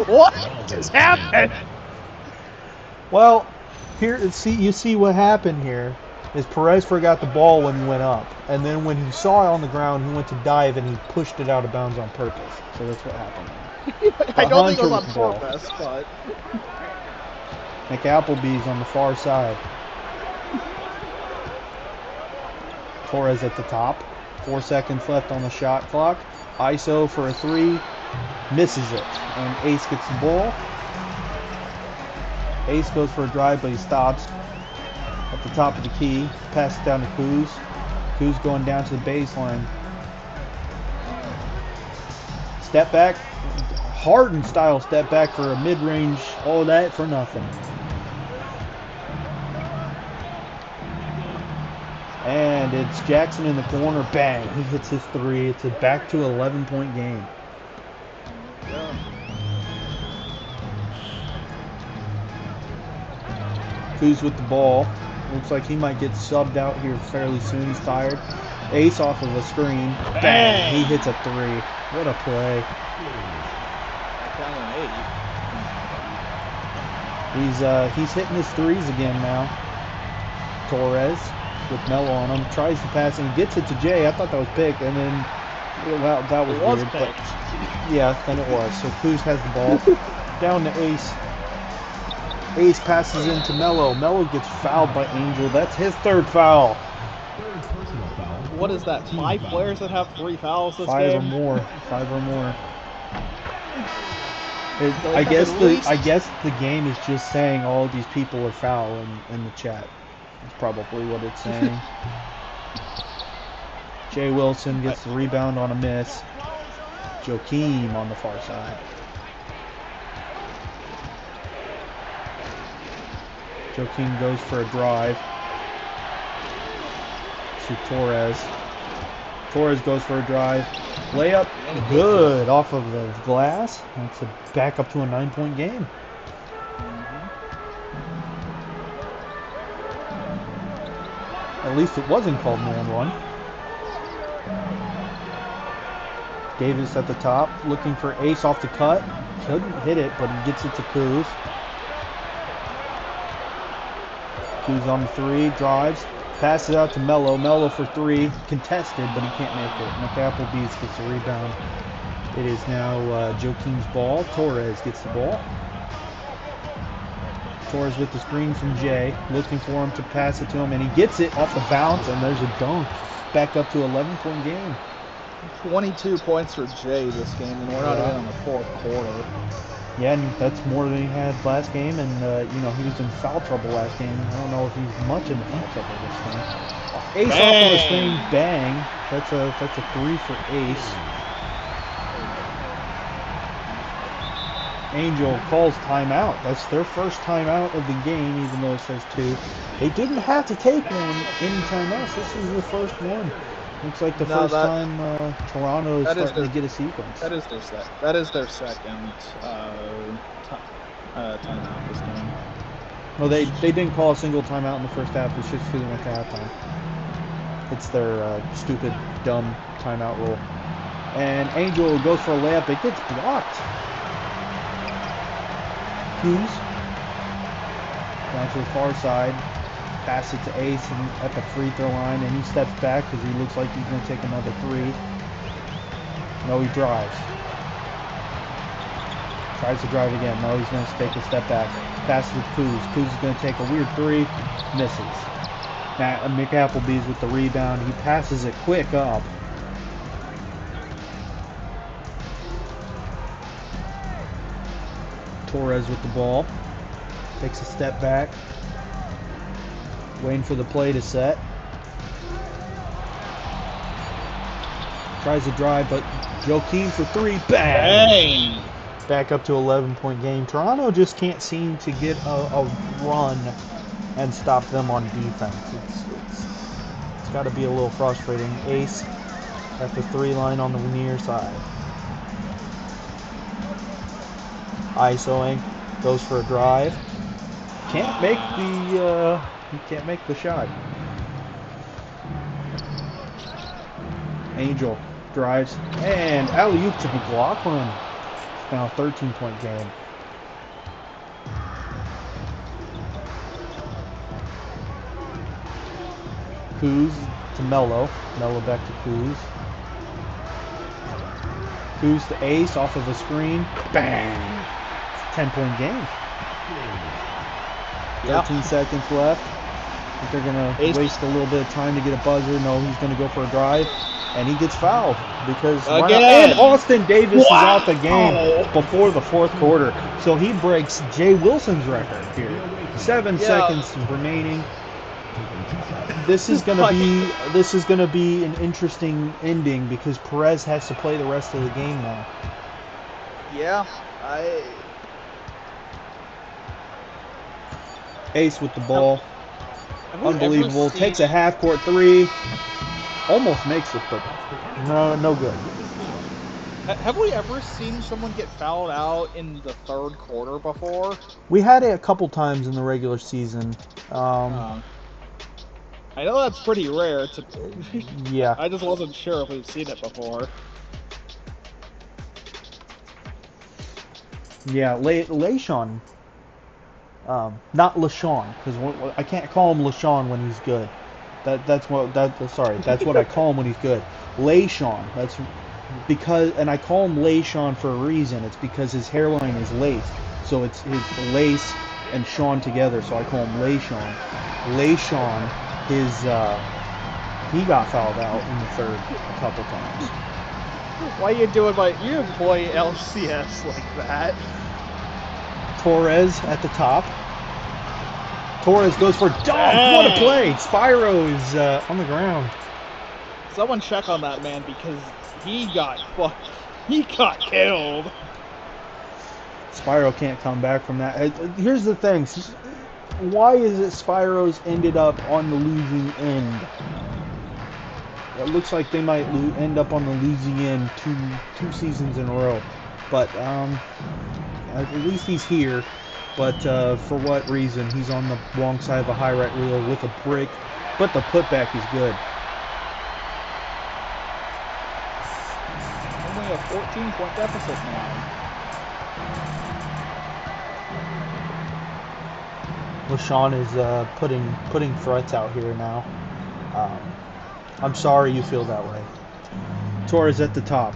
What just happened? Well, here, you see what happened here is Perez forgot the ball when he went up. And then when he saw it on the ground, he went to dive and he pushed it out of bounds on purpose. So that's what happened. I don't think it was on Hunter with the ball. purpose, but... McApplebee's on the far side. Torres at the top. 4 seconds left on the shot clock. ISO for a 3. Misses it. And Ace gets the ball. Ace goes for a drive, but he stops at the top of the key. Passes down to Kuz. Kuz going down to the baseline. Step back. Harden style step back for a mid-range. All that for nothing. And it's Jackson in the corner. Bang. He hits his 3. It's a back to 11-point game. Kuz with the ball. Looks like he might get subbed out here fairly soon. He's tired. Ace off of a screen. Bang! He hits a 3. What a play. Down an 8. He's hitting his threes again now. Torres with Melo on him. Tries to pass and gets it to Jay. I thought that was picked, and then that was weird. But yeah, then it was. So Kuz has the ball. Down to Ace. Ace passes into Melo. Melo gets fouled by Angel. That's his 3rd foul. Third personal foul. What is that? Team 5 foul. players that have 3 fouls this 5 game? or more. 5 or more. Like, I guess at least- the game is just saying all these people are foul in the chat. That's probably what it's saying. Jay Wilson gets the rebound on a miss. Joakim on the far side. Joakim goes for a drive to Torres. Torres goes for a drive. Layup, good off of the glass. That's a back up to a 9-point game. At least it wasn't called man one. Davis at the top, looking for Ace off the cut. Couldn't hit it, but he gets it to Kuz. Kuz on the 3, drives, passes out to Melo. Melo for 3, contested, but he can't make it. McApplebee's gets the rebound. It is now Joakim's ball. Torres gets the ball. Torres with the screen from Jay, looking for him to pass it to him, and he gets it off the bounce, and there's a dunk. Back up to 11-point game. 22 points for Jay this game, and we're not even on the 4th quarter. Yeah, and that's more than he had last game, and he was in foul trouble last game. I don't know if he's much in foul trouble this game. Ace off of the screen, bang. That's a 3 for Ace. Angel calls timeout. That's their first timeout of the game, even though it says 2. They didn't have to take one anytime else. This is the first one. Looks like the first time Toronto is starting to get a sequence. That is their second timeout this game. Well, they didn't call a single timeout in the first half. It's just because they went to halftime. It's their stupid, dumb timeout rule. And Angel goes for a layup. It gets blocked. Kuz down to the far side. Pass it to Ace and at the free throw line, and he steps back because he looks like he's going to take another 3. No, he drives. Tries to drive again. No, he's going to take a step back. Pass to Kuz. Kuz is going to take a weird 3. Misses. McApplebee's with the rebound. He passes it quick up. Torres with the ball. Takes a step back. Waiting for the play to set. Tries to drive, but Joakim for 3. Bang! Back up to 11-point game. Toronto just can't seem to get a run and stop them on defense. It's got to be a little frustrating. Ace at the 3 line on the near side. ISOing, goes for a drive. Can't make the shot. Angel drives and alley-oop to McLaughlin. It's now a 13-point game. Kuz to Melo. Melo back to Kuz. Kuz to Ace off of a screen. Bang! It's a 10-point game. 13 seconds left. I think they're going to waste a little bit of time to get a buzzer. No, he's going to go for a drive. And he gets fouled because and Austin Davis is out the game before the 4th quarter. So he breaks Jay Wilson's record here. 7 seconds remaining. This is going to be an interesting ending because Perez has to play the rest of the game now. Yeah, Ace with the ball. Unbelievable. Takes a half-court 3. Almost makes it, but no good. Have we ever seen someone get fouled out in the third quarter before? We had it a couple times in the regular season. I know that's pretty rare. Yeah. I just wasn't sure if we've seen it before. Yeah, LaShawn. Not LaShawn, because I can't call him LaShawn when he's good. That's what I call him when he's good. LaShawn. That's because, and I call him LaShawn for a reason. It's because his hairline is lace, so it's his lace and Sean together. So I call him LaShawn. LaShawn, he got fouled out in the third a couple times. Why are you doing you employ LCS like that? Torres at the top. Torres goes for dunk. Dang. What a play! Spyro is on the ground. Someone check on that man because he got killed. Spyro can't come back from that. Here's the thing. Why is it Spyro's ended up on the losing end? It looks like they might end up on the losing end two seasons in a row. But at least he's here. But for what reason? He's on the wrong side of the high right wheel with a brick. But the putback is good. Only a 14-point deficit now. LaShawn is putting threats out here now. I'm sorry you feel that way. Torres at the top.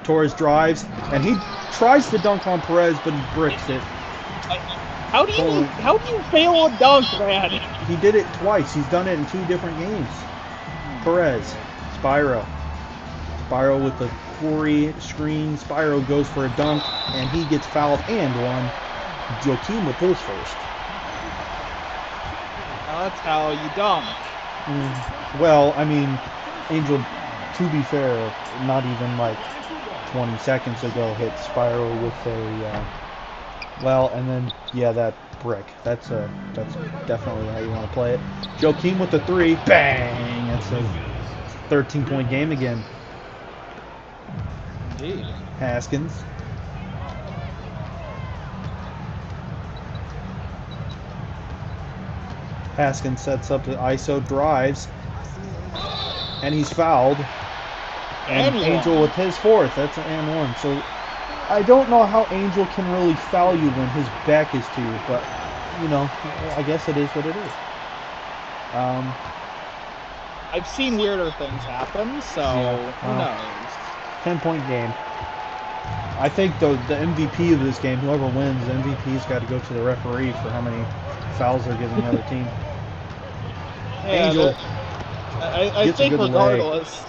Torres drives, and he tries to dunk on Perez, but he bricks it. How do you fail a dunk, man? He did it twice. He's done it in 2 different games. Perez, Spyro with the quarry screen. Spyro goes for a dunk, and he gets fouled and one. Joaquin with his first. Now that's how you dunk. Well, I mean, Angel, to be fair, not even like 20 seconds ago hit Spyro with a, and then, yeah, that brick. That's definitely how you want to play it. Joaquin with the 3. Bang! That's a 13-point game again. Indeed. Haskins. Haskins sets up the ISO, drives, and he's fouled. And Angel with his 4th. That's an and 1. So I don't know how Angel can really foul you when his back is to you, but I guess it is what it is. I've seen weirder things happen, so who knows? 10-point game. I think the MVP of this game, whoever wins, the MVP's got to go to the referee for how many fouls they're giving the other team. Yeah, Angel I think regardless,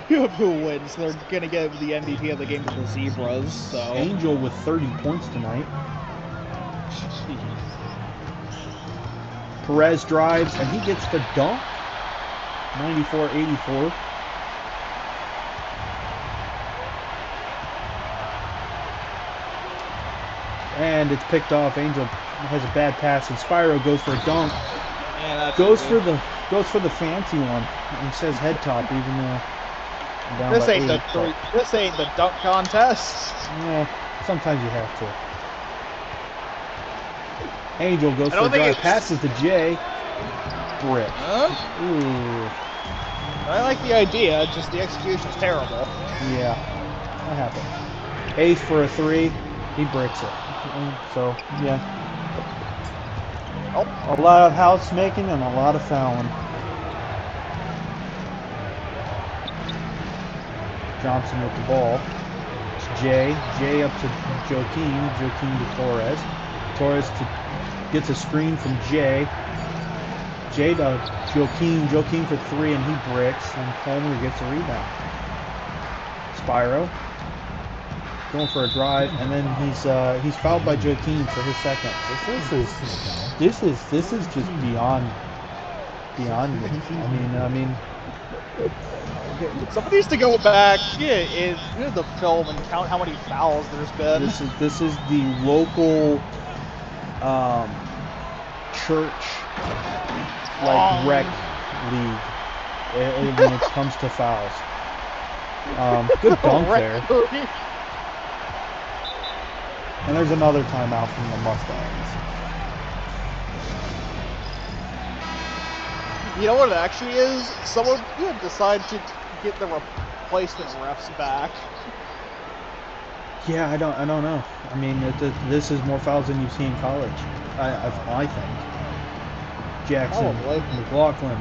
who wins, they're going to give the MVP of the game to the Zebras. So Angel with 30 points tonight. Jeez. Perez drives, and he gets the dunk. 94-84. And it's picked off. Angel has a bad pass, and Spyro goes for a dunk. Yeah, goes for the fancy one. He says head top, even though down this by ain't 8, this ain't the dunk contest. Yeah, sometimes you have to. Angel goes for a drive, passes to Jay. Brick. Ooh. I like the idea, just the execution's terrible. Yeah, that happened. Ace for a 3, he breaks it. So, yeah. A lot of house making and a lot of fouling. Johnson with the ball. It's Jay. Jay up to Joaquin. Joaquin to Torres. Torres gets a screen from Jay. Jay to Joaquin. Joaquin for 3, and he bricks. And Homer gets a rebound. Spyro going for a drive, and then he's fouled by Joaquin for his 2nd. This is just beyond me. I mean. Somebody needs to go back in the film and count how many fouls there's been. This is the local church rec league when it comes to fouls. Good dunk there. Right. And there's another timeout from the Mustangs. You know what it actually is? Someone decided to get the replacement refs back. Yeah, I don't know. I mean, this is more fouls than you've seen in college. I think. Jackson, Probably. McLaughlin,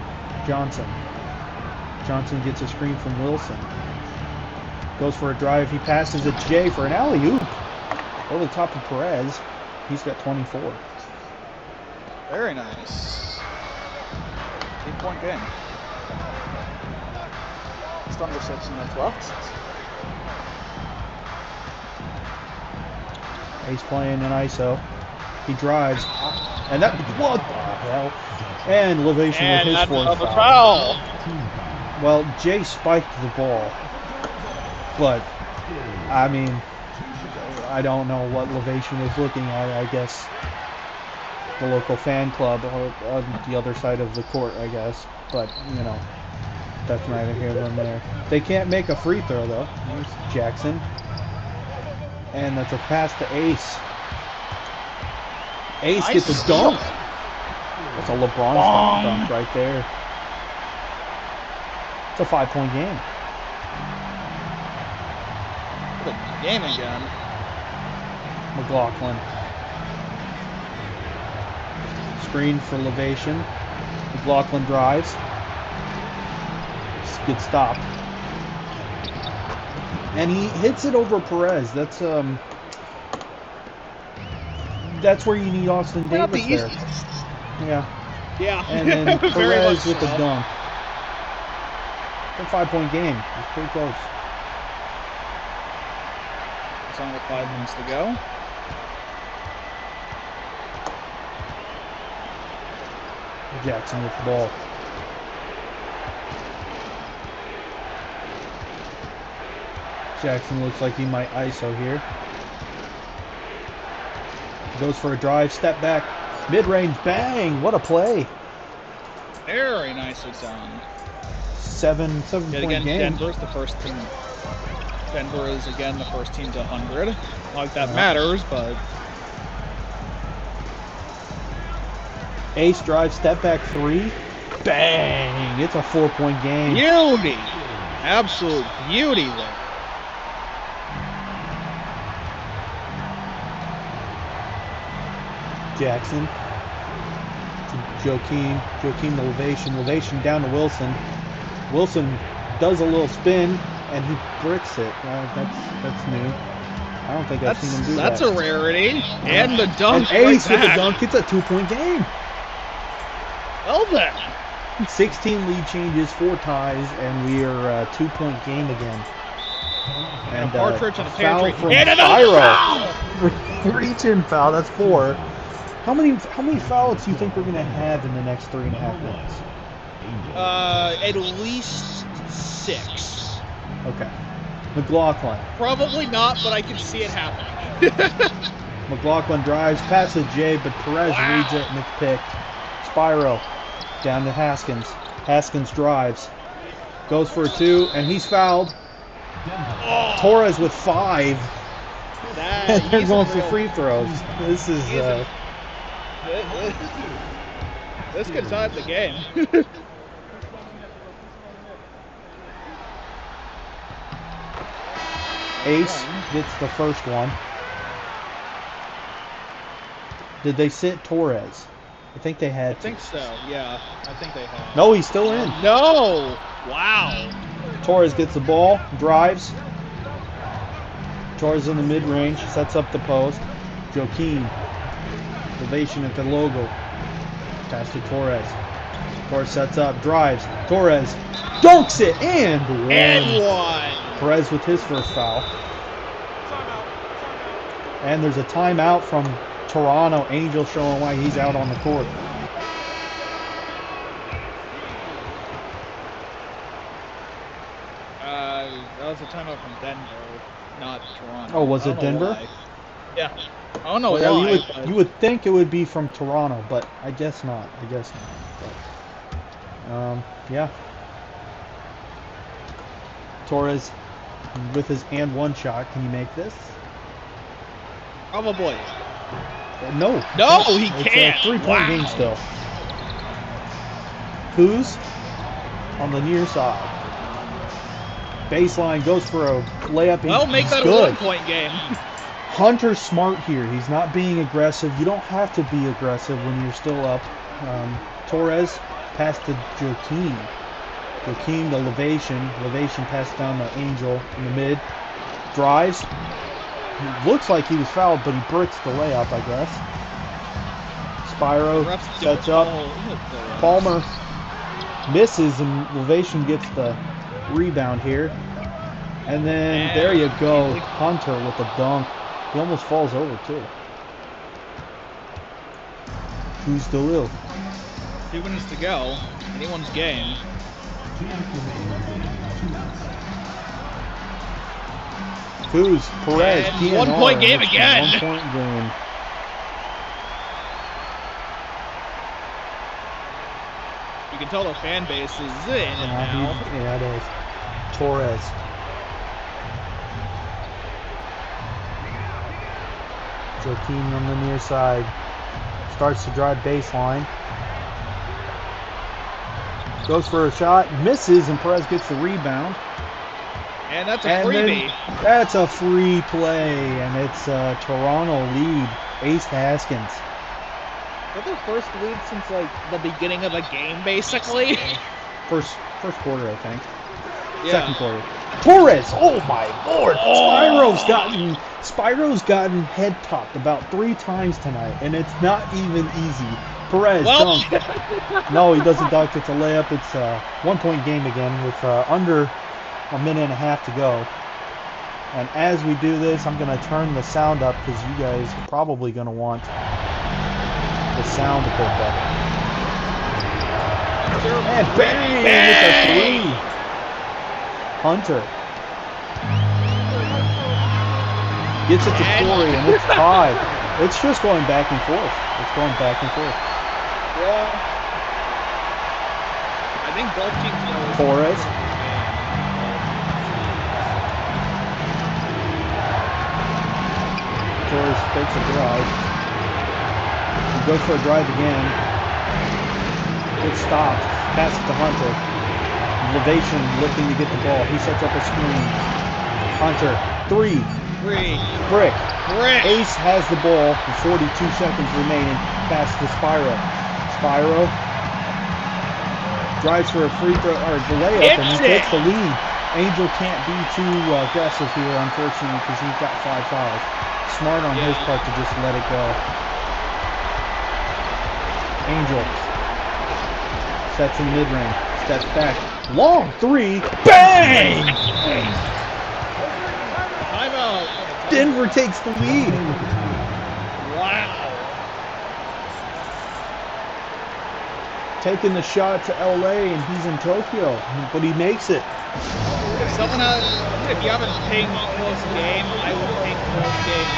Johnson. Johnson gets a screen from Wilson. Goes for a drive. He passes it to Jay for an alley-oop. Over the top of Perez. He's got 24. Very nice. 8-point game. Just under 6 minutes left. Ace playing in ISO. He drives. And that, what the hell? And Levation with And his that's fourth another foul. foul. Well, Jay spiked the ball. But, I mean, I don't know what Levation was looking at. I guess the local fan club or on the other side of the court, I guess. But, you know, that's neither here nor there. They can't make a free throw, though. Here's Jackson. And that's a pass to Ace. Ace Nice gets a steal. dunk. That's a LeBron dunk right there. It's a 5-point game. Good game again. McLaughlin. Screen for Levation. McLaughlin drives. Good stop. And he hits it over Perez. That's where you need Austin Not the Davis there. easiest. Yeah. Yeah. And then Very Perez much with the so. dunk. It's a 5-point game. It's pretty close. It's only 5 minutes to go. Jackson with the ball. Jackson looks like he might ISO here. Goes for a drive, step back, mid-range, bang! What a play! Very nicely done. Seven Yet point again, game. Denver's the first team. Denver is again the first team to 100. Not like that Yeah. matters, but Ace drive, step back three, bang! It's a 4-point game. beauty, absolute beauty there. Jackson to Joaquin. Joaquin to Levation. Levation down to Wilson. Wilson does a little spin and he bricks it. That's new. I don't think I've seen him do That's that. a rarity, and the dunk And Ace right with the back. dunk. It's a 2-point game. Well then, 16 lead changes, 4 ties, and we are a 2-point game again. And Partridge and a foul pantry. from And another Spyro. Reach in foul. That's 4. How many fouls do you think we're gonna have in the next 3.5 minutes? at least 6. Okay. McLaughlin. Probably not, but I can see it happening. McLaughlin drives, passes Jay, but Perez Wow. reads it and it's picked. Spyro down to Haskins. Haskins drives, goes for a 2, and he's fouled. Torres with 5. And they're He's going a for real- free throws. This is This could tie the game. Ace gets the first one. Did they sit Torres? I think they I had to. think so. Yeah, I think they have. No, he's still in. No! Wow. Torres gets the ball, drives. Torres in the mid-range, sets up the post. Joaquin, elevation at the logo. Pass to Torres. Torres sets up, drives. Torres dunks it and one. And one. Perez with his first foul. And there's a timeout from Toronto. Angel showing why he's out on the court. That was a timeout from Denver, not Toronto. Oh, was I it don't know Denver? why. Yeah. I don't know Well, why. you would think it would be from Toronto, but I guess not. But, yeah. Torres with his and one shot. Can he make this? Probably. No. No, he It's can't. a 3-point game still. Who's on the near side? Baseline goes for a layup. Well, make He's that good. a 1-point game. Hunter's smart here. He's not being aggressive. You don't have to be aggressive when you're still up. Torres passed to Joaquin. Joaquin to Levation. Levation passed down to Angel in the mid. Drives. It looks like he was fouled, but he bricks the layup, I guess. Spyro sets up. Palmer misses, and Levation gets the rebound here. And then, there you go. Hunter with the dunk. He almost falls over, too. Who's Dalil? 2 minutes to go. Anyone's game. Who's Perez? And DNR. 1-point game again. 1-point game. You can tell the fan base is in it now. Yeah, it is. Torres. Joaquin on the near side. Starts to drive baseline. Goes for a shot. Misses, and Perez gets the rebound. And that's a And freebie. then that's a free play, and it's a Toronto lead. Ace Haskins. Is that their first lead since like the beginning of a game, basically? First quarter, I think. Yeah. Second quarter. Torres! Oh my lord! Spyro's gotten head topped about 3 times tonight, and it's not even easy. Perez dunk. No, he doesn't dunk. It's a layup. It's a 1-point game again with under a minute and a half to go. And as we do this, I'm going to turn the sound up because you guys are probably going to want the sound a bit better. And bang! It's a 3. Hunter gets it to Corey, and it's tied. It's just going back and forth. It's going back and forth. Yeah. I think both teams know. Torres. Torres takes a drive. He goes for a drive again. Gets stopped. Passes to Hunter. Levation looking to get the ball. He sets up a screen. Hunter. 3. Brick. Ace has the ball with 42 seconds remaining. Pass to Spyro. Spyro drives for a free throw or the layup, and he takes the lead. Angel can't be too aggressive here, unfortunately, because he's got 5 fouls. Smart on his part to just let it go. Angel sets in mid-range, steps back, long 3, bang! Timeout. Denver takes the lead. Wow. Taking the shot to LA, and he's in Tokyo, but he makes it. If you haven't pinged close game, I would ping close game.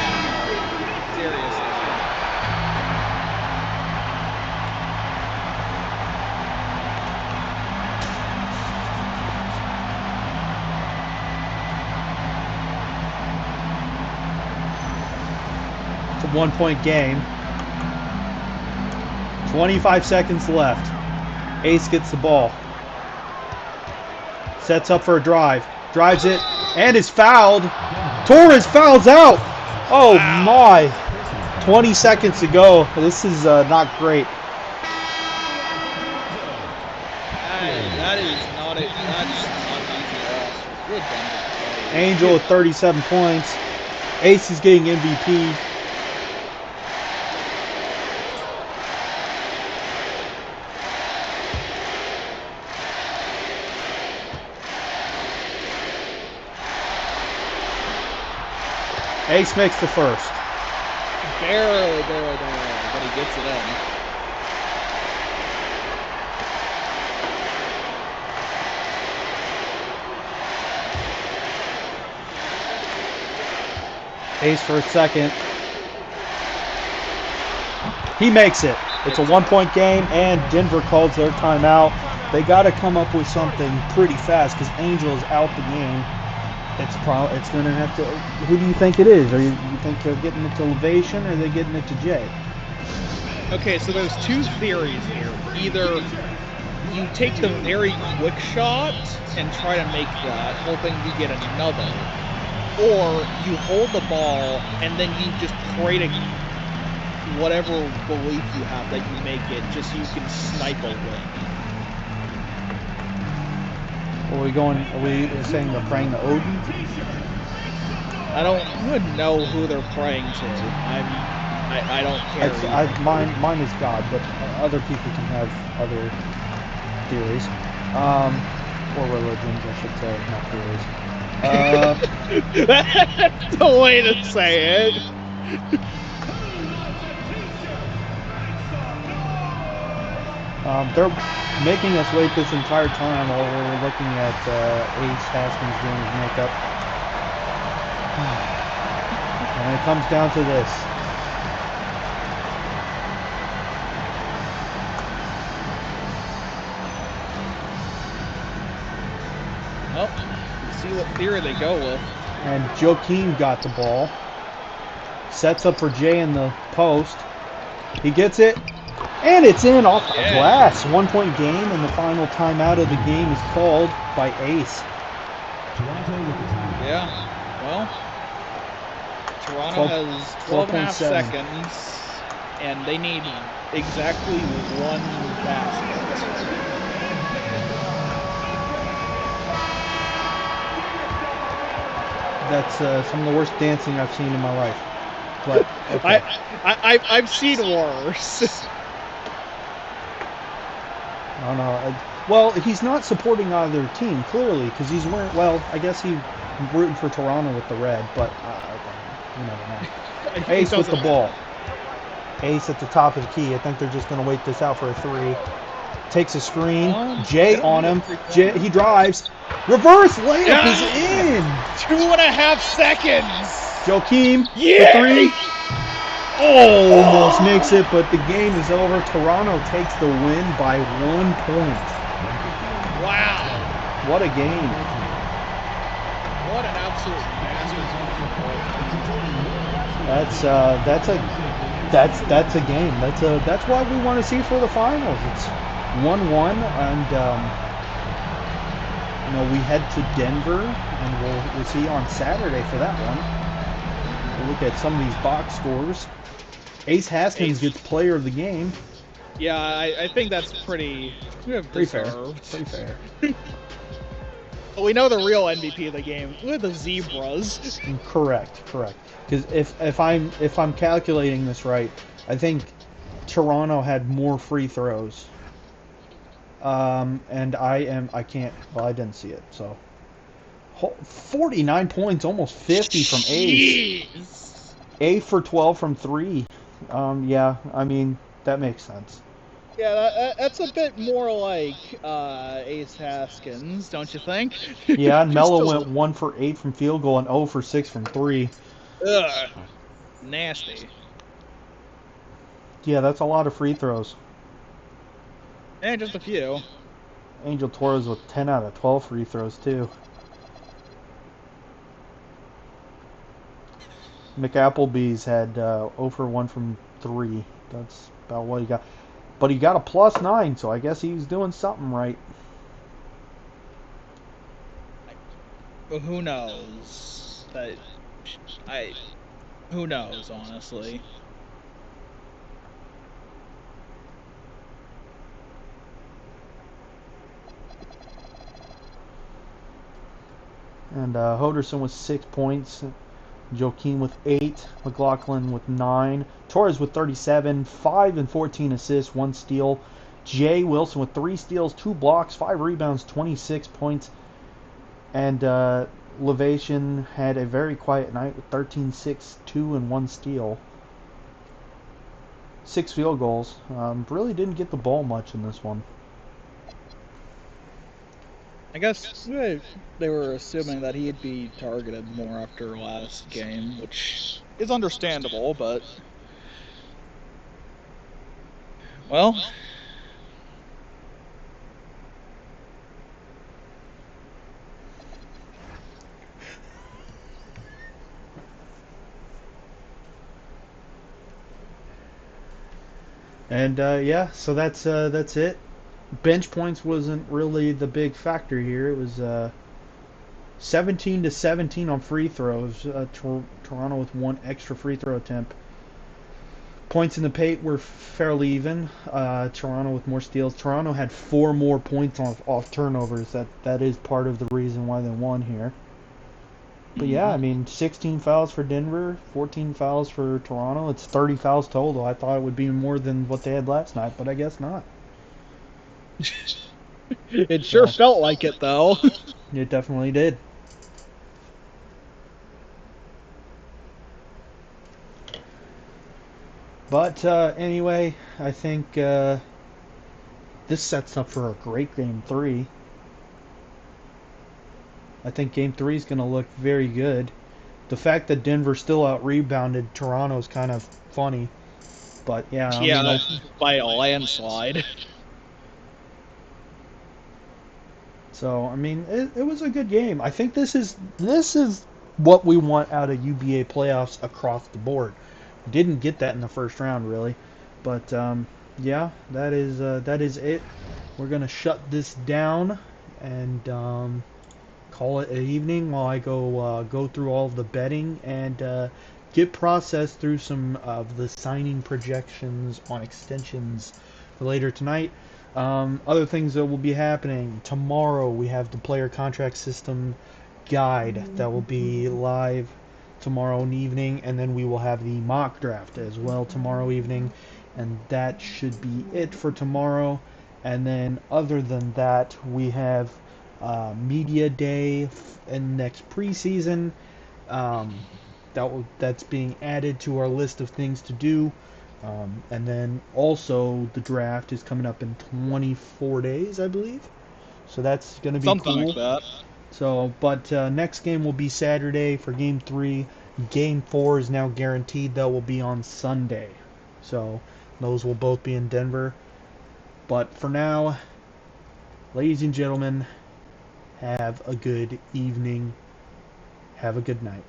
Seriously. It's a 1-point game. 25 seconds left. Ace gets the ball. Sets up for a drive. Drives it and is fouled. Torres fouls out. Oh my. 20 seconds to go. This is not great. That's not easy at all. Good Denver. Angel with 37 points. Ace is getting MVP. Ace makes the first. Barely, but he gets it in. Ace for a second. He makes it. It's a 1-point game, and Denver calls their timeout. They got to come up with something pretty fast because Angel is out the game. It's going to have to. Who do you think it is? Or you think they're getting it to Elevation, or are they getting it to Jay? Okay, so there's two theories here. Either you take the very quick shot and try to make that, hoping you get another, or you hold the ball and then you just pray to whatever belief you have that you make it, just so you can snipe a win. Are we saying they're praying to Odin? I don't even know who they're praying to. I don't care. Mine is God, but other people can have other theories. Or religions, I should say, not theories. That's the way to say it. They're making us wait this entire time while we're looking at Ace Haskins doing his makeup. And it comes down to this. Well, see what theory they go with. And Joaquin got the ball. Sets up for Jay in the post. He gets it. And it's in off the glass. 1 point game, and the final timeout of the game is called by Ace. Toronto with the timeout. Yeah, well, Toronto has 12 and a half 12.7 seconds, and they need exactly one basket. That's some of the worst dancing I've seen in my life. But okay. I've seen worse. I don't know. Well, he's not supporting either team, clearly, because he's wearing... Well, I guess he's rooting for Toronto with the red, but you never know. Ace with the ball. Ace at the top of the key. I think they're just going to wait this out for a three. Takes a screen. Jay on him. Jay, he drives. Reverse layup is in! 2.5 seconds! Joakim, the three. Oh, almost makes it, but the game is over. Toronto takes the win by 1 point. Wow. What a game. What an absolute masterpiece. That's a game. That's what we want to see for the finals. It's 1-1, and we head to Denver, and we'll see you on Saturday for that one. We'll look at some of these box scores. Ace Haskins gets player of the game. Yeah, I think that's pretty fair. deserved. Pretty fair. Well, we know the real MVP of the game. Look at the Zebras. Correct. Because if I'm calculating this right, I think Toronto had more free throws. And I didn't see it, so 49 points, almost 50 from Ace. 8 for 12 from 3. Yeah, I mean, that makes sense. Yeah, that's a bit more like Ace Haskins, don't you think? Yeah, and Melo went 1 for 8 from field goal and 0 for 6 from 3. Ugh, nasty. Yeah, that's a lot of free throws. And just a few. Angel Torres with 10 out of 12 free throws, too. McApplebee's had 0 for 1 from 3. That's about what he got. But he got a +9, so I guess he's doing something right. But who knows? Who knows, honestly. And Hoderson with 6 points. Joaquin with 8. McLaughlin with 9. Torres with 37. 5 and 14 assists, 1 steal. Jay Wilson with 3 steals, 2 blocks, 5 rebounds, 26 points. And Levation had a very quiet night with 13, 6, 2, and 1 steal. 6 field goals. Really didn't get the ball much in this one. I guess they were assuming that he'd be targeted more after last game, which is understandable, but... Well... And yeah, so that's it. Bench points wasn't really the big factor here. It was 17 to 17 on free throws. Toronto with one extra free throw attempt. Points in the paint were fairly even. Toronto with more steals. Toronto had 4 more points off turnovers. That is part of the reason why they won here. But yeah, I mean, 16 fouls for Denver, 14 fouls for Toronto. It's 30 fouls total. I thought it would be more than what they had last night, but I guess not. It sure felt like it, though. It definitely did. But anyway, I think this sets up for a great Game 3. I think Game 3 is going to look very good. The fact that Denver still out-rebounded Toronto is kind of funny. But yeah, I Yeah, mean, by a landslide. so I mean, it was a good game. I think this is what we want out of UBA playoffs across the board. We didn't get that in the first round really, but yeah, that is it. We're gonna shut this down and call it an evening while I go through all of the betting and get processed through some of the signing projections on extensions for later tonight. Other things that will be happening tomorrow, we have the player contract system guide that will be live tomorrow evening, and then we will have the mock draft as well tomorrow evening, and that should be it for tomorrow. And then other than that, we have media day and next preseason. That's being added to our list of things to do. And then also the draft is coming up in 24 days, I believe. So that's going to be Something cool. like that. So, but next game will be Saturday for Game 3. Game 4 is now guaranteed. That will be on Sunday. So those will both be in Denver. But for now, ladies and gentlemen, have a good evening. Have a good night.